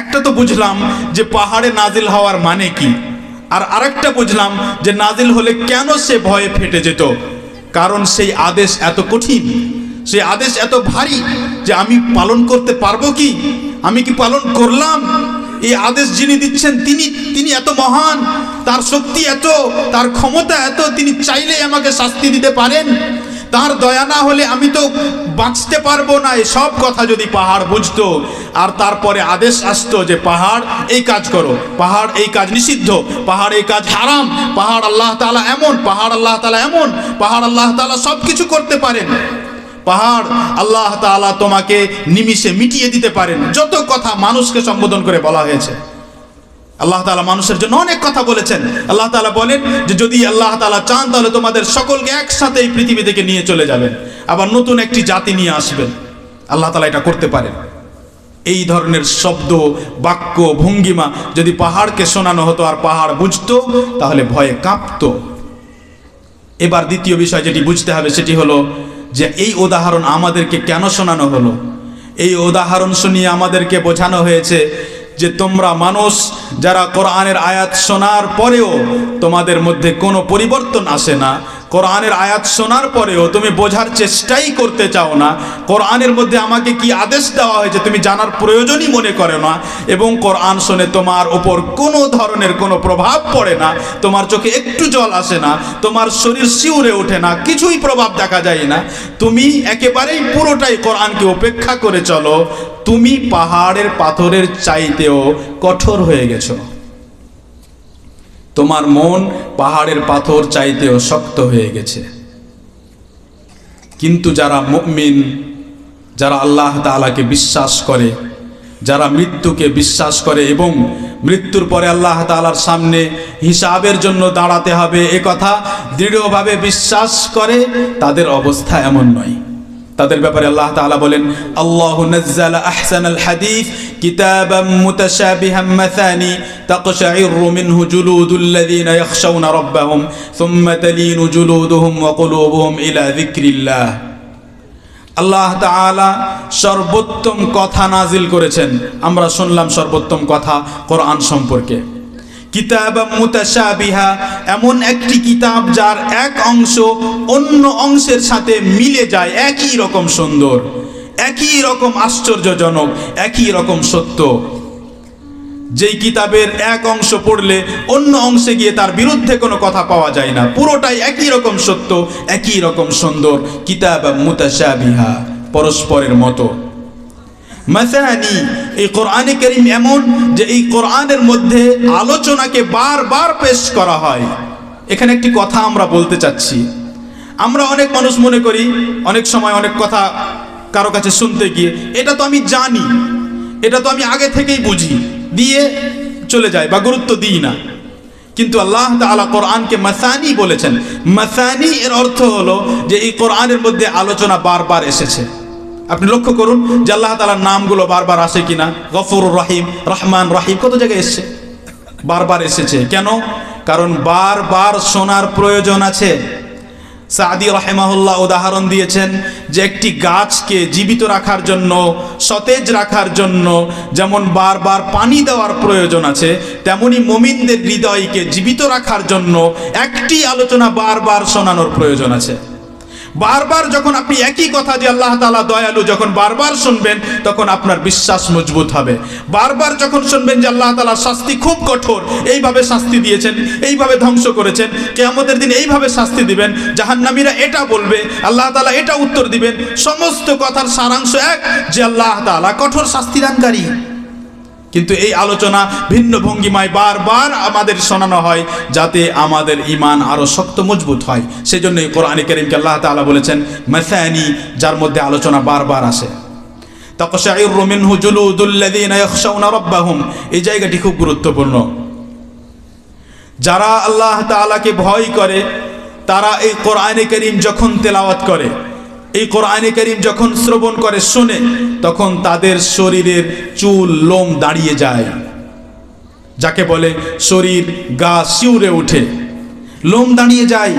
একটা তো বুঝলাম যে পাহাড়ে নাজিল হওয়ার মানে কি, আর আরেকটা বুঝলাম যে নাজিল হলে কেন সে ভয়ে ফেটে যেত। কারণ সেই আদেশ এত কঠিন, সেই আদেশ এত ভারী যে আমি পালন করতে পারবো কি, আমি কি পালন করলাম? এই আদেশ যিনি দিচ্ছেন তিনি এত মহান, তার শক্তি এত, তার ক্ষমতা এত, তিনি চাইলেই আমাকে শাস্তি দিতে পারেন, তার দয়া না হলে আমি তো বাঁচতে পারবো না। এসব কথা যদি পাহাড় বুঝতো, আর তারপরে আদেশ আসতো যে পাহাড় এই কাজ করো, পাহাড় এই কাজ নিষিদ্ধ, পাহাড় এই কাজ হারাম, পাহাড় আল্লাহ তাআলা এমন, পাহাড় আল্লাহ তাআলা এমন, পাহাড় আল্লাহ তাআলা সব কিছু করতে পারেন, পাহাড় আল্লাহ তাআলা তোমাকে নিমিষে মিটিয়ে দিতে পারেন, যত কথা মানুষকে সম্বোধন করে বলা হয়েছে। আল্লাহ তাআলা মানুষের জন্য অনেক কথা বলেছেন। আল্লাহ তাআলা বলেন যে যদি আল্লাহ তাআলা চান তাহলে তোমাদের সকলকে একসাথে এই পৃথিবী থেকে নিয়ে চলে যাবেন, আবার নতুন একটি জাতি নিয়ে আসবেন। আল্লাহ তাআলা এটা করতে পারেন। এই ধরনের শব্দ, বাক্য, ভঙ্গিমা যদি পাহাড়কে শোনানো হতো আর পাহাড় বুঝতো, তাহলে ভয়ে কাঁপতো। এবার দ্বিতীয় বিষয় যেটি বুঝতে হবে সেটি হলো যে এই উদাহরণ আমাদেরকে কেন শোনানো হলো। এই উদাহরণ শুনিয়ে আমাদেরকে বোঝানো হয়েছে যে তোমরা মানুষ যারা কোরআনের আয়াত শোনার পরেও তোমাদের মধ্যে কোনো পরিবর্তন আসে না, কোরআনের আয়াত শোনার পরেও তুমি বোঝার চেষ্টাই করতে চাও না, কোরআনের মধ্যে আমাকে কি আদেশ দেওয়া হয়েছে তুমি জানার প্রয়োজনই মনে করো না, এবং কোরআন শুনে তোমার ওপর কোনো ধরনের কোনো প্রভাব পড়ে না, তোমার চোখে একটু জল আসে না, তোমার শরীর শিউরে ওঠে না, কিছুই প্রভাব দেখা যায় না, তুমি একেবারেই পুরোটাই কোরআনকে উপেক্ষা করে চলো, তুমি পাহাড়ের পাথরের চাইতেও কঠোর হয়ে গেছো। তোমার মন পাহাড়ের পাথর চাইতেও শক্ত হয়ে গেছে। কিন্তু যারা মুমিন, যারা আল্লাহ তাআলাকে বিশ্বাস করে, যারা মৃত্যুকে বিশ্বাস করে এবং মৃত্যুর পরে আল্লাহ তাআলার সামনে হিসাবের জন্য দাঁড়াতে হবে এ কথা দৃঢ়ভাবে বিশ্বাস করে, তাদের অবস্থা এমন নয়। তাদের ব্যাপারে আল্লাহ তাআলা বলেন, আল্লাহু নাযালা আহসানাল হাদিস কিতাবাম মুতাশাবিহাম মাসানি তাকশাইরু মিনহু জুলুদুল্লাযিনা ইয়াখশাউনা রাব্বাহুম সুম্মা তালিনু জুলুদুহুম ওয়া কুলুবুহুম ইলা যিকরিল্লাহ। আল্লাহ তাআলা সর্বোত্তম কথা নাজিল করেছেন। আমরা শুনলাম সর্বোত্তম কথা কোরআন সম্পর্কে। কিতাবাম মুতাশাবিহা, এমন একটি কিতাব যার এক অংশ অন্য অংশের সাথে মিলে যায়, একই রকম সুন্দর, একই রকম আশ্চর্যজনক, একই রকম সত্য। যেই কিতাবের এক অংশ পড়লে অন্য অংশে গিয়ে তার বিরুদ্ধে কোনো কথা পাওয়া যায় না, পুরোটাই একই রকম সত্য, একই রকম সুন্দর। কিতাবাম মুতাশাবিহা, পরস্পরের মতো। মাসানি, এই কোরআনে কারীম এমন যে এই কোরআনের মধ্যে আলোচনাকে বারবার পেশ করা হয়। এখানে একটি কথা আমরা বলতে চাচ্ছি। আমরা অনেক মানুষ মনে করি অনেক সময় অনেক কথা কারো কাছে শুনতে গিয়ে, এটা তো আমি জানি, এটা তো আমি আগে থেকেই বুঝি, দিয়ে চলে যায় বা গুরুত্ব দিই না। কিন্তু আল্লাহ তাআলা কোরআনকে মাসানি বলেছেন। মাসানি এর অর্থ হলো যে এই কোরআনের মধ্যে আলোচনা বারবার এসেছে। আপনি লক্ষ্য করুন যে আল্লাহ তাআলার নামগুলো বারবার আসে কিনা। গফুরুর রহিম, রহমান, রহিম কত জায়গায় এসেছে, বারবার এসেছে। কেন? কারণ বারবার শোনার প্রয়োজন আছে। সাদি রাহিমাহুল্লাহ উদাহরণ দিয়েছেন যে একটি গাছকে জীবিত রাখার জন্য, সতেজ রাখার জন্য যেমন বারবার পানি দেওয়ার প্রয়োজন আছে, তেমনি মুমিনদের হৃদয়কে জীবিত রাখার জন্য একটি আলোচনা বারবার শোনানোর প্রয়োজন আছে। বারবার যখন আপনি একই কথা যে আল্লাহ তাআলা দয়ালু যখন বারবার শুনবেন, তখন আপনার বিশ্বাস মজবুত হবে। বারবার যখন শুনবেন যে আল্লাহ তাআলার শাস্তি খুব কঠোর, এইভাবে শাস্তি দিয়েছেন, এইভাবে ধ্বংস করেছেন, কিয়ামতের দিন এইভাবে শাস্তি দিবেন, জাহান্নামীরা এটা বলবে, আল্লাহ তাআলা এটা উত্তর দিবেন, সমস্ত কথার সারাংশ এক, যে আল্লাহ তাআলা কঠোর শাস্তি দানকারী। কিন্তু এই আলোচনা ভিন্ন ভঙ্গিমায় বারবার আমাদের শোনানো হয় যাতে আমাদের ঈমান আরো শক্ত মজবুত হয়। সেজন্য এই কোরআনে কারীমকে আল্লাহ তাআলা বলেছেন মাসানি, যার মধ্যে আলোচনা বারবার আসে। তাকশাইরু মিনহু জুলুদুল্লাযিনা ইয়াখশাউনা রাব্বাহুম, এই জায়গাটি খুব গুরুত্বপূর্ণ। যারা আল্লাহ তাআলাকে ভয় করে তারা এই কোরআনে কারীম যখন তেলাওয়াত করে, এই কোরআনে কারীম যখন শ্রবণ করে, শোনে, তখন তাদের শরীরের চুল লোম দাঁড়িয়ে যায়, যাকে বলে শরীর গা শিউরে ওঠে, লোম দাঁড়িয়ে যায়।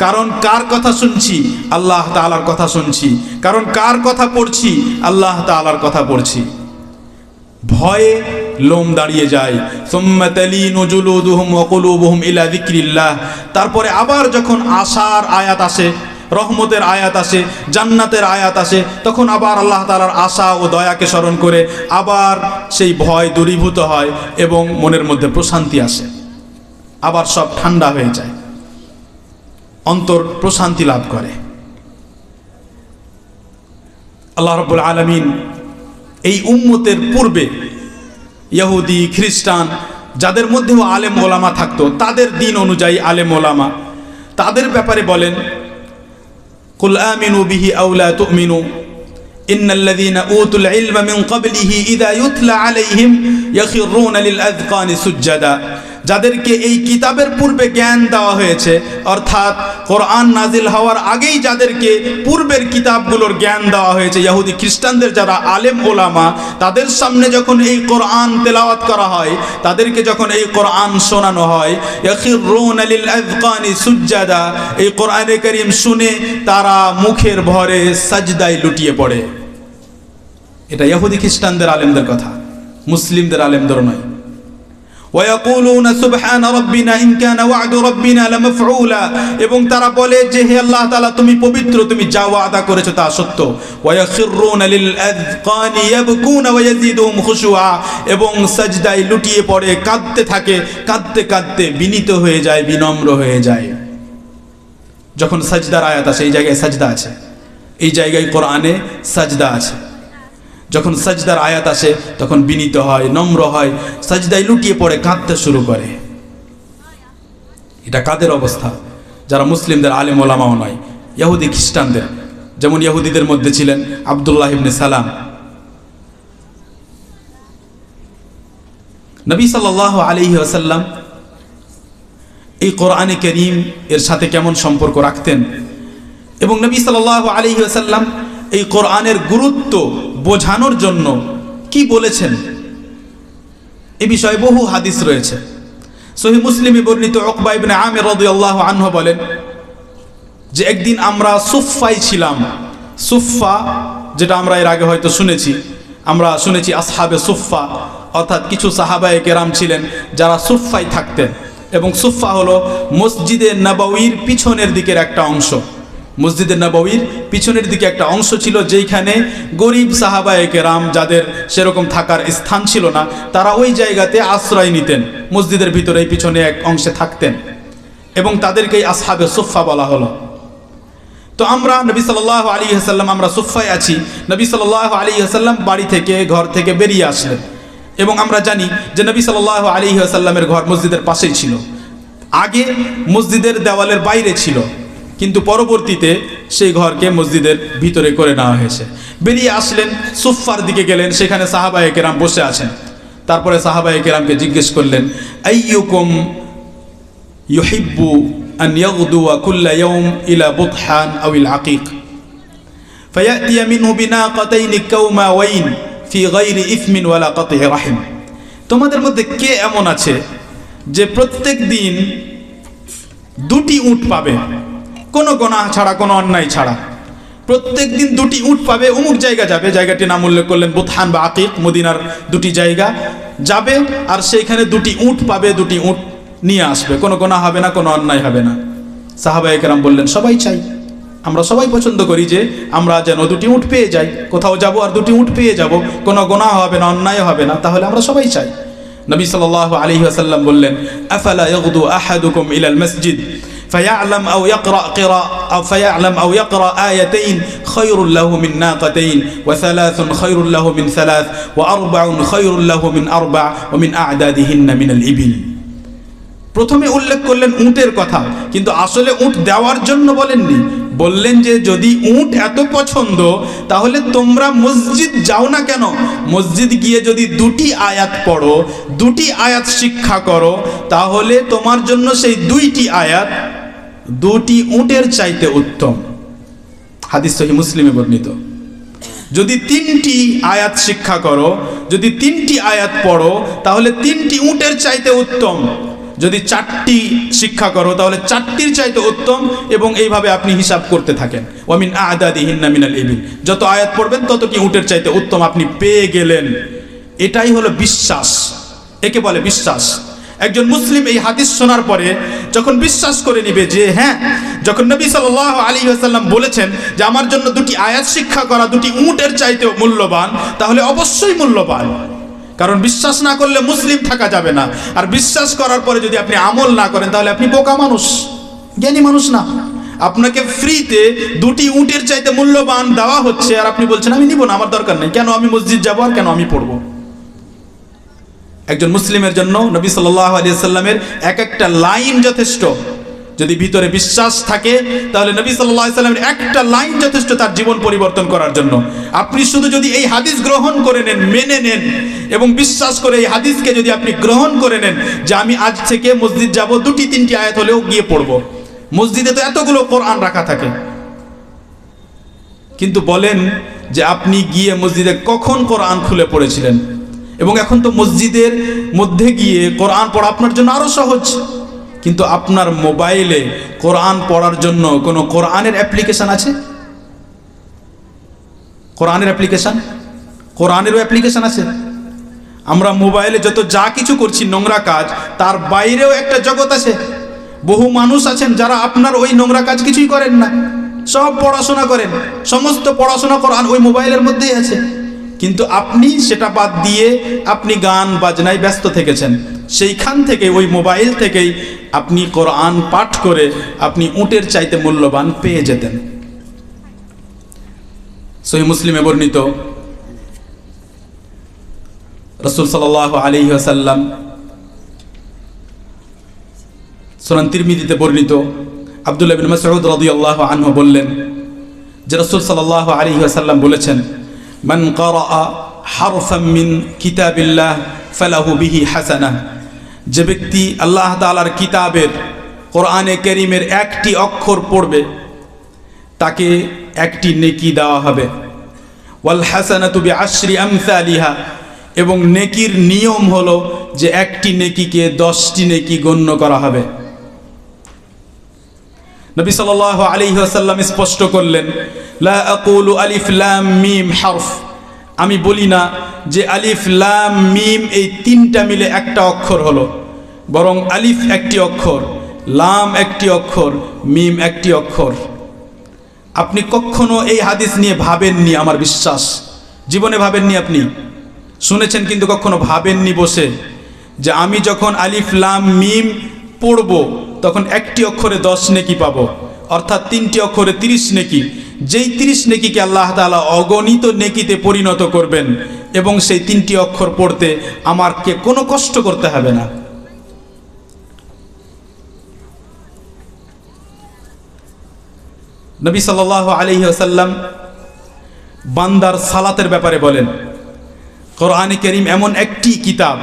কারণ কার কথা শুনছি? আল্লাহ তাআলার কথা শুনছি। কারণ কার কথা পড়ছি? আল্লাহ তাআলার কথা পড়ছি। ভয়ে লোম দাঁড়িয়ে যায়। সুম্মা তালিনু জুলুদুহুম ওয়া কুলুবুহুম ইলা যিকরিল্লাহ, তারপরে আবার যখন আশার আয়াত আসে, রহমতের আয়াত আসে, জান্নাতের আয়াত আসে, তখন আবার আল্লাহ তাআলার আশা ও দয়াকে স্মরণ করে আবার সেই ভয় দূরীভূত হয় এবং মনের মধ্যে প্রশান্তি আসে, আবার সব ঠান্ডা হয়ে যায়, অন্তর প্রশান্তি লাভ করে। আল্লাহ রাব্বুল আলামিন এই উম্মতের পূর্বে ইহুদি, খ্রিস্টান, যাদের মধ্যেও আলেম ওলামা থাকতো, তাদের দিন অনুযায়ী আলেম ওলামা, তাদের ব্যাপারে বলেন, কুল আমিনু বিহি আও লা তুমিনু ইন্নাল্লাযীনা উতুল ইলমা মিন ক্বাবলিহি ইযা ইউতলা আলাইহিম ইয়াখিরুনা লিল আযকানি সুজদাা যাদেরকে এই কিতাবের পূর্বে জ্ঞান দেওয়া হয়েছে, অর্থাৎ কোরআন নাজিল হওয়ার আগেই যাদেরকে পূর্বের কিতাবগুলোর জ্ঞান দেওয়া হয়েছে, ইহুদি খ্রিস্টানদের যারা আলেম ওলামা, তাদের সামনে যখন এই কোরআন তেলাওয়াত করা হয়, তাদেরকে যখন এই কোরআন শোনানো হয়, ইয়াখিরুনা লিল আযকানি সুজদাা, এই কোরআনে কারীম শুনে তারা মুখের ভরে সাজদায় লুটিয়ে পড়ে। এটা ইহুদি খ্রিস্টানদের আলেমদের কথা, মুসলিমদের আলেমদের নয়। ওয়ায়াকুলুনা সুবহান রাব্বিনা ইন কানা ওয়া'দু রাব্বিনা লামাফউলা, এবং তারা বলে যে হে আল্লাহ তাআলা তুমি পবিত্র, তুমি যা ওয়াদা করেছো তা সত্য। ওয়ায়াখিরুনা লিল আযকানি ইয়াবকুনা ওয়া ইয়াজিদুহুম খুশুআ, এবং সাজদায় লুটিয়ে পড়ে কাঁদতে থাকে, কাঁদতে কাঁদতে বিনীত হয়ে যায়, বিনম্র হয়ে যায়। যখন সাজদার আয়াত আসে, এই জায়গায় সাজদা আছে, এই জায়গায় কোরআনে সাজদা আছে। যখন সাজদার আয়াত আসে তখন বিনীত হয়, নম্র হয়, সাজদায় লুটিয়ে পড়ে কাঁদতে শুরু করে। এটা কাদের অবস্থা? যারা মুসলিমদের আলেম ওলামাও নয়, ইহুদি খ্রিস্টানদের। যেমন ইহুদিদের মধ্যে ছিলেন আব্দুল্লাহ ইবনে সালাম। নবী সাল্লাল্লাহু আলাইহি ওয়াসাল্লাম এই কোরআনে কারীম এর সাথে কেমন সম্পর্ক রাখতেন, এবং নবী সাল্লাল্লাহু আলাইহি ওয়াসাল্লাম এই কোরআনের গুরুত্ব বোঝানোর জন্য কি বলেছেন, এ বিষয়ে বহু হাদিস রয়েছে। সহিহ মুসলিমে বর্ণিত উকবা ইবনে আমির রাদিয়াল্লাহু আনহু বলেন যে একদিন আমরা সুফফায় ছিলাম। সুফফা, যেটা আমরা এর আগে হয়তো শুনেছি, আমরা শুনেছি আসহাবে সুফফা, অর্থাৎ কিছু সাহাবায়ে কেরাম ছিলেন যারা সুফফায় থাকতেন। এবং সুফফা হলো মসজিদে নববীর পিছনের দিকের একটা অংশ। মসজিদে নববীর পিছনের দিকে একটা অংশ ছিল, যেখানে গরিব সাহাবায়ে কেরাম যাদের সেরকম থাকার স্থান ছিল না, তারা ওই জায়গাতে আশ্রয় নিতেন, মসজিদের ভিতরে পিছনে এক অংশে থাকতেন, এবং তাদেরকেই আসহাবে সুফফা বলা হলো। তো আমরা নবী সাল্লাল্লাহু আলাইহি ওয়াসাল্লাম আমরা সুফফায় আছি। নবী সাল্লাল্লাহু আলাইহি ওয়াসাল্লাম বাড়ি থেকে, ঘর থেকে বেরিয়ে আসলেন, এবং আমরা জানি যে নবী সাল্লাল্লাহু আলাইহি ওয়াসাল্লামের ঘর মসজিদের পাশেই ছিল। আগে মসজিদের দেওয়ালের বাইরে ছিল, কিন্তু পরবর্তীতে সেই ঘরকে মসজিদের ভিতরে করে নেওয়া হয়েছে। বেরিয়ে আসলেন, সুফফার দিকে গেলেন, সেখানে সাহাবায়ে কেরাম বসে আছেন। তারপরে সাহাবায়ে কেরামকে জিজ্ঞেস করলেন, আইয়ুকুম ইউহিব্বু আন ইয়াগদুয়া কুল্লা ইয়াউম ইলা বুতহান আওয়াল আকিক ফায়াতি মিনহু বিনাকাতাইন কাওমাওয়াইন ফি গায়রি ইসমিন ওয়ালা কাতি রাহিম। তোমাদের মধ্যে কে এমন আছে যে প্রত্যেক দিন দুটি উট পাবে, কোনো গুনাহ ছাড়া, কোনো অন্যায় ছাড়া, প্রত্যেক দিন দুটি উট পাবে, অমুক জায়গা যাবে, জায়গাটির নাম উল্লেখ করলেন বুতহান বা আকিক, মদিনার দুটি জায়গা যাবে, আর সেইখানে দুটি উট পাবে, দুটি উট নিয়ে আসবে, কোনো গুনাহ হবে না, কোনো অন্যায় হবে না। সাহাবায়ে কেরাম বললেন, সবাই চাই, আমরা সবাই পছন্দ করি যে আমরা যেন দুটি উট পেয়ে যাই, কোথাও যাব আর দুটি উট পেয়ে যাব, কোনো গুনাহ হবে না, অন্যায় হবে না, তাহলে আমরা সবাই চাই। নবী সাল্লাল্লাহু আলাইহি ওয়াসাল্লাম বললেন, আফালা ইয়াগদু আহাদুকুম ইলাল মসজিদ فيعلم أو يقرأ آيتين خير له من ناقتين وثلاث خير له من ثلاث وأربع خير له من أربع ومن أعدادهن من الإبل। প্রথমে উল্লেখ করলেন উটের কথা, কিন্তু আসলে উট দেওয়ার জন্য বলেননি। বললেন যে যদি উট এত পছন্দ, তাহলে তোমরা মসজিদ যাও না কেন? মসজিদ গিয়ে যদি দুটি আয়াত পড়ো, দুটি আয়াত শিক্ষা করো, তাহলে তোমার জন্য সেই দুইটি আয়াত দুটি উটের চাইতে উত্তম। হাদিস সহিহ মুসলিমে বর্ণিত। যদি তিনটি আয়াত শিক্ষা করো, যদি তিনটি আয়াত পড়ো, তাহলে তিনটি উটের চাইতে উত্তম। যদি চারটি শিক্ষা করো, তাহলে চারটির চাইতে উত্তম, এবং এইভাবে আপনি হিসাব করতে থাকেন। ওয়ামিন আ'দাদিহিন্না মিনাল ইবিল, যত আয়াত পড়বেন ততটি উটের চাইতে উত্তম আপনি পেয়ে গেলেন। এটাই হলো বিশ্বাস, একে বলে বিশ্বাস। একজন মুসলিম এই হাদিস শোনার পরে যখন বিশ্বাস করে নিবে যে হ্যাঁ, যখন নবী সাল্লাল্লাহু আলাইহি ওয়াসাল্লাম বলেছেন যে আমার জন্য দুটি আয়াত শিক্ষা করা দুটি উটের চাইতে মূল্যবান, তাহলে অবশ্যই মূল্যবান। কারণ বিশ্বাস না করলে মুসলিম থাকা যাবে না, আর বিশ্বাস করার পরে যদি আপনি আমল না করেন, তাহলে আপনি বোকা মানুষ, জ্ঞানী মানুষ না। আপনাকে ফ্রিতে দুটি উটের চাইতে মূল্যবান দেওয়া হচ্ছে, আর আপনি বলছেন আমি নিব না, আমার দরকার নেই, কেন আমি মসজিদ যাব আর কেন আমি পড়বো? একজন মুসলিমের জন্য নবী সাল্লাল্লাহু আলাইহি ওয়াসাল্লামের এক একটা লাইন যথেষ্ট। যদি ভিতরে বিশ্বাস থাকে তাহলে নবী সাল্লাল্লাহু আলাইহি সাল্লামের একটা লাইন যথেষ্ট তার জীবন পরিবর্তন করার জন্য। আপনি শুধু যদি এই হাদিস গ্রহণ করে নেন, মেনে নেন এবং বিশ্বাস করে এই হাদিসকে যদি আপনি গ্রহণ করে নেন যে আমি আজ থেকে মসজিদ যাব, 2-3টি আয়াত হলেও গিয়ে পড়বো। মসজিদে তো এতগুলো কোরআন রাখা থাকে, কিন্তু বলেন যে আপনি গিয়ে মসজিদে কখন কোরআন খুলে পড়েছিলেন? এবং এখন তো মসজিদের মধ্যে গিয়ে কোরআন পড়া আপনার জন্য আরো সহজ, কিন্তু আপনার মোবাইলে কোরআন পড়ার জন্য কোনো কোরআনের অ্যাপ্লিকেশন আছে? কোরআনেরও অ্যাপ্লিকেশন আছে। আমরা মোবাইলে যত যা কিছু করছি নোংরা কাজ, তার বাইরেও একটা জগৎ আছে। বহু মানুষ আছেন যারা আপনার ওই নোংরা কাজ কিছুই করেন না, সব পড়াশোনা করেন, সমস্ত পড়াশোনা কোরআন ওই মোবাইলের মধ্যেই আছে, কিন্তু আপনি সেটা বাদ দিয়ে আপনি গান বাজনায় ব্যস্ত থেকেছেন। সেইখান থেকে, ওই মোবাইল থেকেই আপনি কোরআন পাঠ করে আপনি উটের চাইতে মূল্যবান পেয়ে যেতেন। সহিহ মুসলিমে বর্ণিত, রাসূল সাল্লাল্লাহু আলাইহি ওয়াসাল্লাম, সুনান তিরমিজিতে বর্ণিত আব্দুল্লাহ বিন মাসউদ রাদিয়াল্লাহু আনহু বললেন যে রাসূল সাল্লাল্লাহু আলাইহি ওয়াসাল্লাম বলেছেন, মান ক্বারাআ হারফাম মিন কিতাবিল্লাহ ফালাহু বিহি হাসানাহ, যে ব্যক্তি আল্লাহ তাআলার কিতাবের, কোরআনে কারীমের একটি অক্ষর পড়বে তাকে একটি নেকি দেওয়া হবে। ওয়াল হাসানাতু বিআশরি আমসালিহা, এবং নেকির নিয়ম হলো যে একটি নেকিকে 10টি নেকি গণ্য করা হবে। নবী সাল্লাল্লাহু আলাইহি ওয়াসাল্লাম স্পষ্ট করলেন, লা আকুলু আলিফ লাম মিম হারফ, আমি বলি না যে আলিফ লাম মিম এই 3টা মিলে একটা অক্ষর হলো, বরং আলিফ একটি অক্ষর, লাম একটি অক্ষর, মিম একটি অক্ষর। আপনি কখনো এই হাদিস নিয়ে ভাবেননি, আমার বিশ্বাস জীবনে ভাবেননি। আপনি শুনেছেন কিন্তু কখনো ভাবেননি বসে যে আমি যখন আলিফ লাম মিম পড়ব তখন একটি অক্ষরে 10 নেকি পাবো, অর্থাৎ 3টি অক্ষরে 30 নেকি। যেই 30 নেকিকে আল্লাহ তাআলা অগণিত নেকিতে পরিণত করবেন, এবং সেই 3টি অক্ষর পড়তে আমাকে কোনো কষ্ট করতে হবে না। নবী সাল্লাল্লাহু আলাইহি ওয়াসাল্লাম বান্দার সালাতের ব্যাপারে বলেন, কোরআনে কারীম এমন একটি কিতাব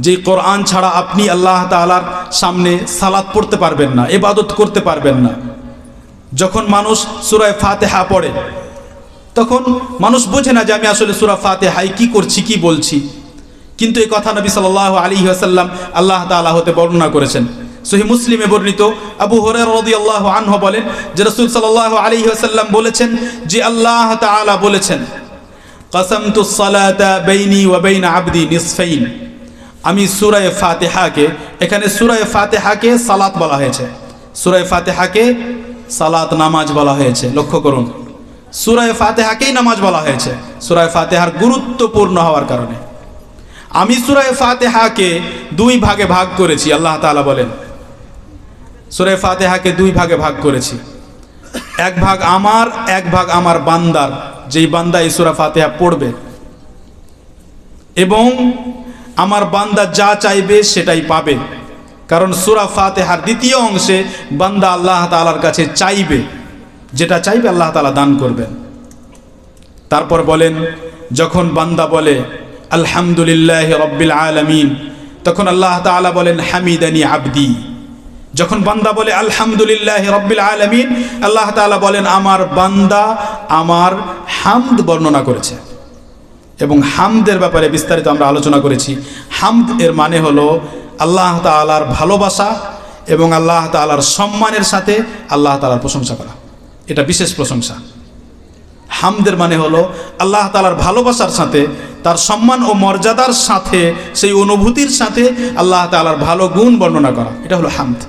যে কোরআন ছাড়া আপনি আল্লাহ তাআলার সামনে সালাত পড়তে পারবেন না, ইবাদত করতে পারবেন না। যখন মানুষ সূরা ফাতিহা পড়ে তখন মানুষ বোঝে না যে আমি আসলে সূরা ফাতিহায় কি করছি, কি বলছি, কিন্তু এই কথা নবী সাল্লাল্লাহু আলাইহি ওয়াসাল্লাম আল্লাহ তাআলা হতে বর্ণনা করেছেন। সহিহ মুসলিমে বর্ণিত আবু হুরায়রা রাদিয়াল্লাহু আনহু বলেন যে রাসূল সাল্লাল্লাহু আলাইহি ওয়াসাল্লাম বলেছেন যে আল্লাহ তাআলা বলেছেন, কাসামতুস সালাতা বাইনি ওয়া বাইনা আবদি নিসফাইন, আমি সূরা ফাতিহাকে, এখানে সূরা ফাতিহাকে সালাত বলা হয়েছে, সূরা ফাতিহাকে সালাত নামাজ বলা হয়েছে। লক্ষ্য করুন, সূরা ফাতিহাকেই নামাজ বলা হয়েছে সূরা ফাতিহার গুরুত্বপূর্ণ হওয়ার কারণে। আমি সূরা ফাতিহাকে 2 ভাগে ভাগ করেছি, আল্লাহ তাআলা বলেন সূরা ফাতিহাকে 2 ভাগে ভাগ করেছি, এক ভাগ আমার, এক ভাগ আমার বান্দার, যেই বান্দা এই সূরা ফাতিহা পড়বে, এবং আমার বান্দা যা চাইবে সেটাই পাবে। কারণ সূরা ফাতিহার দ্বিতীয় অংশে বান্দা আল্লাহ তাআলার কাছে চাইবে, যেটা চাইবে আল্লাহ তাআলা দান করবেন। তারপর বলেন, যখন বান্দা বলে আলহামদুলিল্লাহি রাব্বিল আলামিন, তখন আল্লাহ তাআলা বলেন হামিদানি আবদি। যখন বান্দা বলে আলহামদুলিল্লাহি রাব্বিল আলামিন, আল্লাহ তাআলা বলেন আমার বান্দা আমার হামদ বর্ণনা করেছে। এবং হামদের ব্যাপারে বিস্তারিত আমরা আলোচনা করেছি। হামদ এর মানে হলো আল্লাহ তাআলার ভালোবাসা এবং আল্লাহ তাআলার সম্মানের সাথে আল্লাহ তাআলার প্রশংসা করা, এটা বিশেষ প্রশংসা। হামদের মানে হলো আল্লাহ তাআলার ভালোবাসার সাথে, তার সম্মান ও মর্যাদার সাথে, সেই অনুভূতির সাথে আল্লাহ তাআলার ভালো গুণ বর্ণনা করা, এটা হলো হামদ।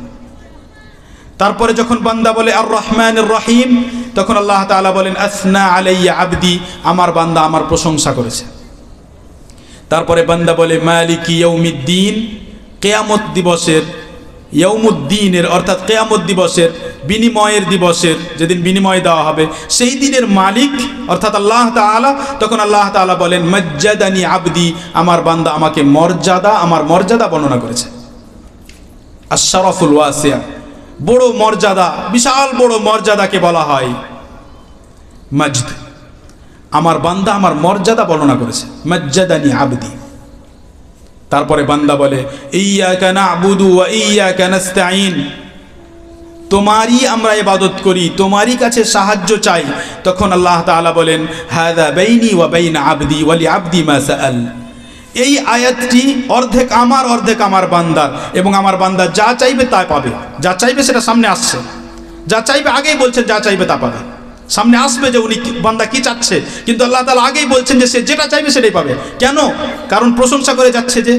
তারপরে যখন বান্দা বলে আর রহমানির রহিম, তখন আল্লাহ তাআলা বলেন আসনা আলাইয়া আবদি, আমার বান্দা আমার প্রশংসা করেছে। তারপরে বান্দা বলে মালিকি ইয়াউমিদ্দিন, কিয়ামত দিবসের, ইয়াউমুদ্দিনের অর্থাৎ কিয়ামত দিবসের, বিনিময়ের দিবসের, যেদিন বিনিময় দেওয়া হবে, সেই দিনের মালিক অর্থাৎ আল্লাহ তাআলা। তখন আল্লাহ তাআলা বলেন মাজ্জাদানি আবদি, আমার বান্দা আমাকে মর্যাদা, আমার মর্যাদা বর্ণনা করেছে। আশ-শারাফুল ওয়াসিয়া, বড় মর্যাদা, বিশাল বড় মর্যাদাকে বলা হয় মজদ। আমার বান্দা আমার মর্যাদা বর্ণনা করেছে, মজ্জাদানি আবদি। তারপরে বান্দা বলে ইয়্যাকা না'বুদু ওয়া ইয়্যাকা নাস্তাঈন, তোমারই আমরা ইবাদত করি, তোমারই কাছে সাহায্য চাই। তখন আল্লাহ তাআলা বলেন হাযা বাইনি ওয়া বাইনা আবদি ওয়া লিআবদি মা সাআল। এই আয়াতটি অর্ধেক আমার অর্ধেক আমার বান্দার, এবং আমার বান্দা যা চাইবে তা পাবে। যা চাইবে সেটা সামনে আসছে, যা চাইবে আগেই বলছেন যা চাইবে তা পাবে। সামনে আসবে যে উনি বান্দা কি চাচ্ছে, কিন্তু আল্লাহ তাআলা আগেই বলছেন যে সে যেটা চাইবে সেটাই পাবে। কেন? কারণ প্রশংসা করে যাচ্ছে যে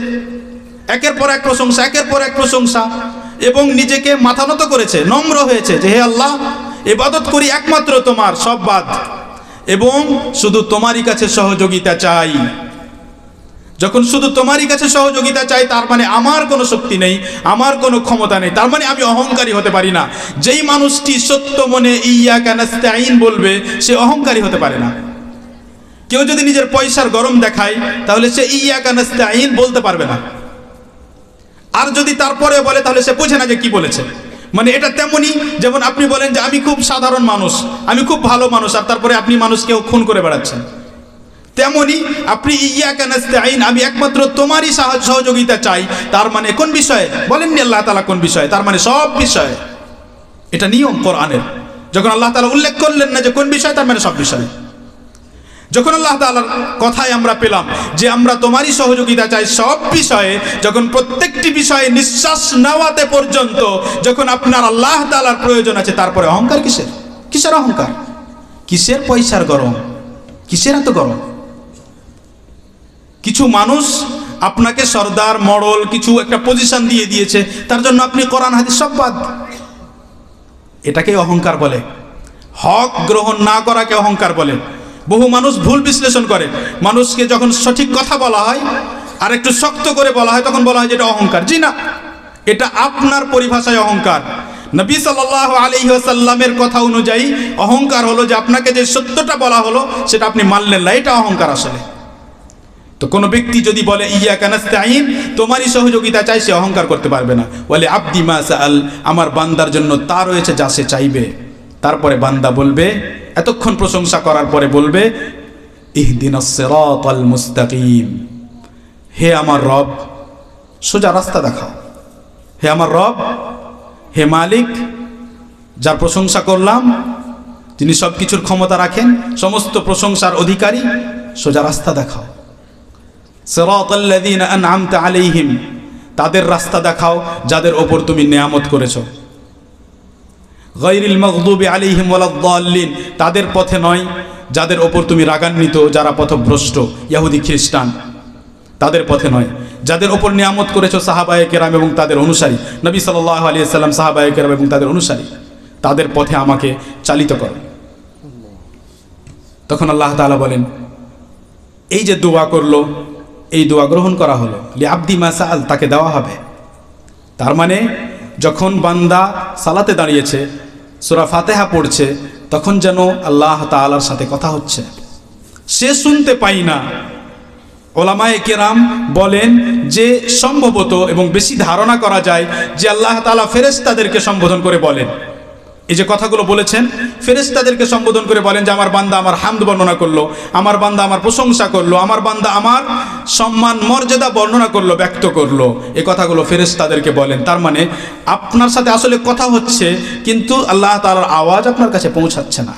একের পর এক প্রশংসা, একের পর এক প্রশংসা, এবং নিজেকে মাথা নত করেছে, নম্র হয়েছে যে হে আল্লাহ, ইবাদত করি একমাত্র তোমার, সব বাদ, এবং শুধু তোমারই কাছে সহযোগিতা চাই। যখন শুধু তোমারই কাছে সহযোগিতা চাই, তার মানে আমার কোনো শক্তি নেই, আমার কোনো ক্ষমতা নেই, তার মানে আমি অহংকারী হতে পারি না। যেই মানুষটি সত্য মনে ইয়্যাকা নাস্তাঈন বলবে, সে অহংকারী হতে পারে না। কেউ যদি নিজের পয়সার গরম দেখায়, তাহলে সে ইয়্যাকা নাস্তাঈন বলতে পারবে না। আর যদি তারপরে বলে, তাহলে সে বোঝে না যে কি বলেছে। মানে এটা তেমনি যেমন আপনি বলেন যে আমি খুব সাধারণ মানুষ, আমি খুব ভালো মানুষ, আর তারপরে আপনি মানুষকেও খুন করে বেড়াচ্ছেন। তেমনি আপনি ইয়্যাকা নাস্তাঈন, আমি একমাত্র তোমারই সহযোগিতা চাই, তার মানে কোন বিষয়ে বলেননি আল্লাহ তাআলা, কোন বিষয়ে? তার মানে সব বিষয়ে। এটা নিয়ম কোরআনের। যখন আল্লাহ তাআলা উল্লেখ করলেন না যে কোন বিষয়, তার মানে সব বিষয়ে। যখন আল্লাহ তাআলার কথায় আমরা পেলাম যে আমরা তোমারই সহযোগিতা চাই সব বিষয়ে, যখন প্রত্যেকটি বিষয়ে নিঃশ্বাস নেওয়াতে পর্যন্ত যখন আপনার আল্লাহ তাআলার প্রয়োজন আছে, তারপরে অহংকার কিসের? কিসের অহংকার? কিসের পয়সার গরম? কিসের এত গরম? কিছু মানুষ আপনাকে সর্দার, মডল, কিছু একটা পজিশন দিয়ে দিয়েছে, তার জন্য আপনি কোরআন হাদিস সব বাদ। এটাকে অহংকার বলে। হক গ্রহণ না করাকে অহংকার বলে। বহু মানুষ ভুল বিশ্লেষণ করে। মানুষকে যখন সঠিক কথা বলা হয় আর একটু শক্ত করে বলা হয়, তখন বলা হয় যে এটা অহংকার। জি না, এটা আপনার পরিভাষায় অহংকার। নবী সাল্লাল্লাহু আলাইহি ওয়াসাল্লামের কথা অনুযায়ী অহংকার হলো যে আপনাকে যে সত্যটা বলা হলো সেটা আপনি মানলেন না, এটা অহংকার আসলে। তো কোনো ব্যক্তি যদি বলে ইয়্যাকা নাস্তাঈন, তোমারই সহযোগিতা চাই, সে অহংকার করতে পারবে না। ওয়ালি আবদি মা সাআল, আমার বান্দার জন্য তা রয়েছে যা সে চাইবে। তারপরে বান্দা বলবে, এতক্ষণ প্রশংসা করার পরে বলবে ইহদিনাস সিরাতাল মুস্তাকিম, হে আমার রব সোজা রাস্তা দেখাও। হে আমার রব, হে মালিক, যার প্রশংসা করলাম, যিনি সব কিছুর ক্ষমতা রাখেন, সমস্ত প্রশংসার অধিকারী, সোজা রাস্তা দেখাও। সিরাতাল্লাযীনা আন'আমতা আলাইহিম, তাদের রাস্তা দেখাও যাদের ওপর তুমি নেয়ামত করেছো। গায়রিল মাগদুবি আলাইহিম ওয়ালাদ-দাল্লিন, তাদের পথে নয় যাদের ওপর তুমি রাগান্বিত, যারা পথভ্রষ্ট, ইহুদি খ্রিস্টান, তাদের পথে নয়। যাদের ওপর নিয়ামত করেছো সাহাবায়ে কেরাম এবং তাদের অনুসারী, নবী সাল্লাল্লাহু আলাইহি ওয়াসাল্লাম, সাহাবায়ে কেরাম এবং তাদের অনুসারী, তাদের পথে আমাকে চালিত করো। তখন আল্লাহ তাআলা বলেন, এই যে দোয়া করলো, এই দোয়া গ্রহণ করা হলো। লি আবদি মা সাআল, তাকে দেওয়া হবে। তার মানে যখন বান্দা সালাতে দাঁড়িয়েছে, সূরা ফাতিহা পড়ছে, তখন যেন আল্লাহ তাআলার সাথে কথা হচ্ছে। সে শুনতে পাই না। ওলামায়ে কেরাম বলেন যে সম্ভবত এবং বেশি ধারণা করা যায় যে আল্লাহ তাআলা ফেরেশতাদেরকে সম্বোধন করে বলেন। এই যে কথাগুলো বলেছেন, ফেরেশতাদেরকে সম্বোধন করে বলেন যে আমার বান্দা আমার হামদ বর্ণনা করলো, আমার বান্দা আমার প্রশংসা করলো, আমার বান্দা আমার সম্মান মর্যাদা বর্ণনা করলো, ব্যক্ত করলো। এই কথাগুলো ফেরেশতাদেরকে বলেন। তার মানে আপনার সাথে আসলে কথা হচ্ছে, কিন্তু আল্লাহ তাআলার আওয়াজ আপনার কাছে পৌঁছাচ্ছে না,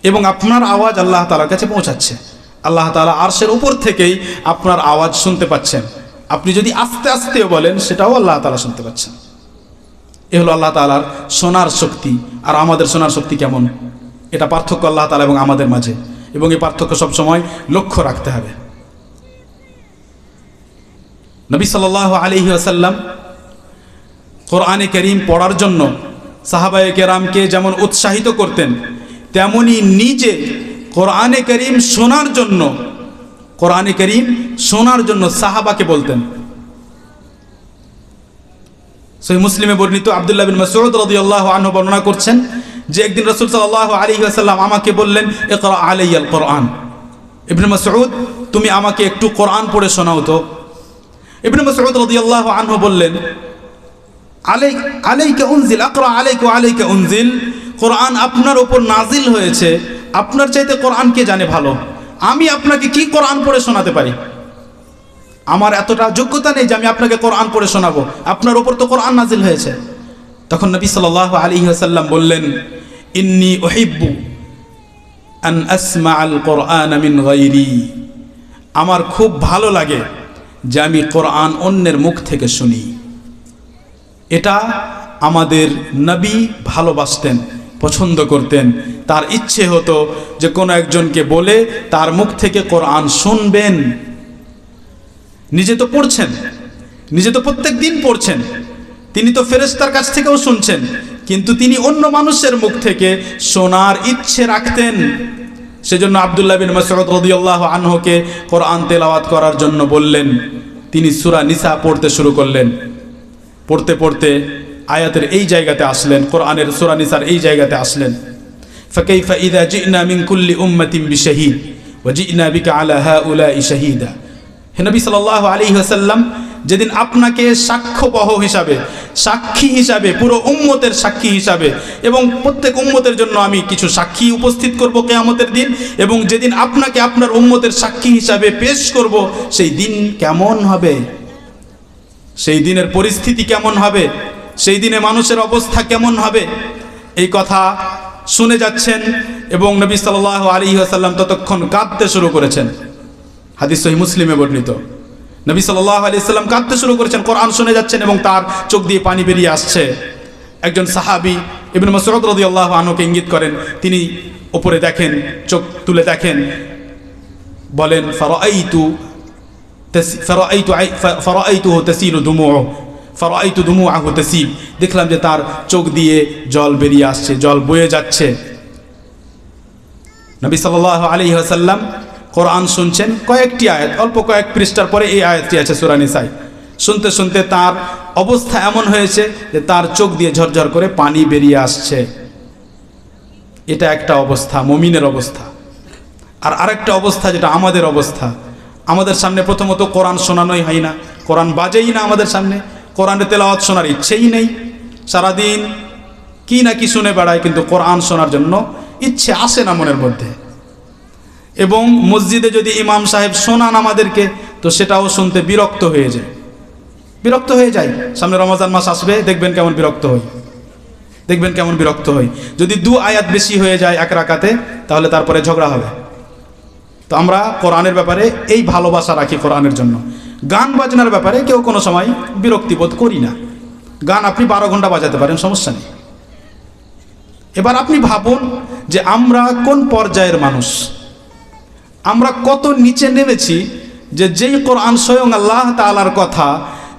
এবং আপনার আওয়াজ আল্লাহ তাআলার কাছে পৌঁছাচ্ছে। আল্লাহ তাআলা আরশের উপর থেকেই আপনার আওয়াজ শুনতে পাচ্ছেন। আপনি যদি আস্তে আস্তেও বলেন, সেটাও আল্লাহ তাআলা শুনতে পাচ্ছেন। এ হলো আল্লাহ তাআলার শোনার শক্তি। আর আমাদের শোনার শক্তি কেমন? এটা পার্থক্য আল্লাহ তাআলা এবং আমাদের মাঝে, এবং এই পার্থক্য সবসময় লক্ষ্য রাখতে হবে। নবী সাল্লাল্লাহু আলাইহি ওয়াসাল্লাম কোরআনে কারীম পড়ার জন্য সাহাবায়ে কেরামকে যেমন উৎসাহিত করতেন, তেমনি নিজে কোরআনে কারীম শোনার জন্য, কোরআনে কারীম শোনার জন্য সাহাবাকে বলতেন। সহিহ মুসলিমে বর্ণিত আব্দুল্লাহ বিন মাসউদ রাদিয়াল্লাহু আনহু বর্ণনা করছেন যে একদিন রাসূল সাল্লাল্লাহু আলাইহি ওয়াসাল্লাম আমাকে বললেন, ইকরা আলাইয়াল কোরআন। ইবনে মাসউদ, তুমি আমাকে একটু কোরআন পড়ে শোনাও তো। ইবনে মাসউদ রাদিয়াল্লাহু আনহু বললেন, আলাইকা উনজিল, আকরা আলাইকা আলাইকা উনজিল, কোরআন আপনার উপর নাজিল হয়েছে। আপনার চাইতে কোরআন কে জানে ভালো? আমি আপনাকে কি কোরআন পড়ে শোনাতে পারি? আমার এতটা যোগ্যতা নেই যে আমি আপনাকে কোরআন পড়ে শোনাবো। আপনার উপর তো কোরআন নাজিল হয়েছে। তখন নবী সাল্লাল্লাহু আলাইহি ওয়াসাল্লাম বললেন, ইন্নী উহিব্বু আন আসমাআল কোরআন মিন গায়রি, আমার খুব ভালো লাগে যে আমি কোরআন অন্যের মুখ থেকে শুনি। এটা আমাদের নবী ভালোবাসতেন, পছন্দ করতেন। তার ইচ্ছে হতো যে কোনো একজনকে বলে তার মুখ থেকে কোরআন শুনবেন। নিজে তো পড়ছেন, নিজে তো প্রত্যেক দিন পড়ছেন, তিনি তো ফেরেশতার কাছ থেকেও শুনছেন, কিন্তু তিনি অন্য মানুষের মুখ থেকে শোনার ইচ্ছে রাখতেন। সেজন্য আব্দুল্লাহ বিন মাসউদ রাদিয়াল্লাহু আনহুকে কোরআন তেলাওয়াত করার জন্য বললেন। তিনি সূরা নিসা পড়তে শুরু করলেন। পড়তে পড়তে আয়াতের এই জায়গাতে আসলেন, কোরআনের সূরা নিসার এই জায়গাতে আসলেন, ফাকাইফা ইযা জি'না মিন কুল্লি উম্মাতিন বিশাহীদ ওয়া জি'না বিকা আলা হাউলাই শাহীদা। হে নবী সাল্লাল্লাহু আলাইহি ওয়াসাল্লাম, যেদিন আপনাকে সাক্ষ্যবহ হিসাবে, সাক্ষী হিসাবে, পুরো উম্মতের সাক্ষী হিসাবে, এবং প্রত্যেক উম্মতের জন্য আমি কিছু সাক্ষী উপস্থিত করব কিয়ামতের দিন, এবং যেদিন আপনাকে আপনার উম্মতের সাক্ষী হিসাবে পেশ করব, সেই দিন কেমন হবে, সেই দিনের পরিস্থিতি কেমন হবে, সেই দিনে মানুষের অবস্থা কেমন হবে, এই কথা শুনে যাচ্ছেন। এবং নবী সাল্লাল্লাহু আলাইহি ওয়াসাল্লাম ততক্ষণ কাঁদতে শুরু করেছেন। হাদিস সহিহ মুসলিমে বর্ণিত। নবী সাল্লাল্লাহু আলাইহি ওয়াসাল্লাম কাঁদতে শুরু করেছেন, কোরআন শুনে যাচ্ছেন এবং তার চোখ দিয়ে পানি বেরিয়ে আসছে। একজন সাহাবী ইবনে মাসউদ রাদিয়াল্লাহু আনহুকে ইঙ্গিত করেন, তিনি উপরে দেখেন, চোখ তুলে দেখেন, বলেন ফারাআইতুহু তাসিলু দুমুআহু তাসিল, দেখলাম যে তার চোখ দিয়ে জল বেরিয়ে আসছে, জল বয়ে যাচ্ছে। নবী সাল্লাল্লাহু আলাইহি ওয়াসাল্লাম কোরআন শুনছেন, কয়েকটি আয়াত, অল্প কয়েক পৃষ্ঠার পরে এই আয়াতটি আছে সূরা নিসায়। শুনতে শুনতে তার অবস্থা এমন হয়েছে যে তার চোখ দিয়ে ঝরঝর করে পানি বেরিয়ে আসছে। এটা একটা অবস্থা, মুমিনের অবস্থা। আর আরেকটা অবস্থা যেটা আমাদের অবস্থা, আমাদের সামনে প্রথমত কোরআন শোনানোই হয় না, কোরআন বাজেই না আমাদের সামনে, কোরআনের তেলাওয়াত শোনার ইচ্ছেই নেই, সারাদিন কি না কি শুনে বেড়ায়, কিন্তু কোরআন শোনার জন্য ইচ্ছে আসে না মনের মধ্যে। এবং মসজিদে যদি ইমাম সাহেব শোনান আমাদেরকে, তো সেটাও শুনতে বিরক্ত হয়ে যায়, বিরক্ত হয়ে যায়। সামনে রমজান মাস আসবে, দেখবেন কেমন বিরক্ত হই, দেখবেন কেমন বিরক্ত হই। যদি দু আয়াত বেশি হয়ে যায় এক রাকাতে, তাহলে তারপরে ঝগড়া হবে। তো আমরা কোরআনের ব্যাপারে এই ভালোবাসা রাখি কোরআনের জন্য। গান বাজনার ব্যাপারে কেউ কোনো সময় বিরক্তিবোধ করি না। গান আপনি 12 ঘন্টা বাজাতে পারেন, সমস্যা নেই। এবার আপনি ভাবুন যে আমরা কোন পর্যায়ের মানুষ, আমরা কত নিচে নেমেছি, যে যেই কোরআন স্বয়ং আল্লাহ তাআলার কথা,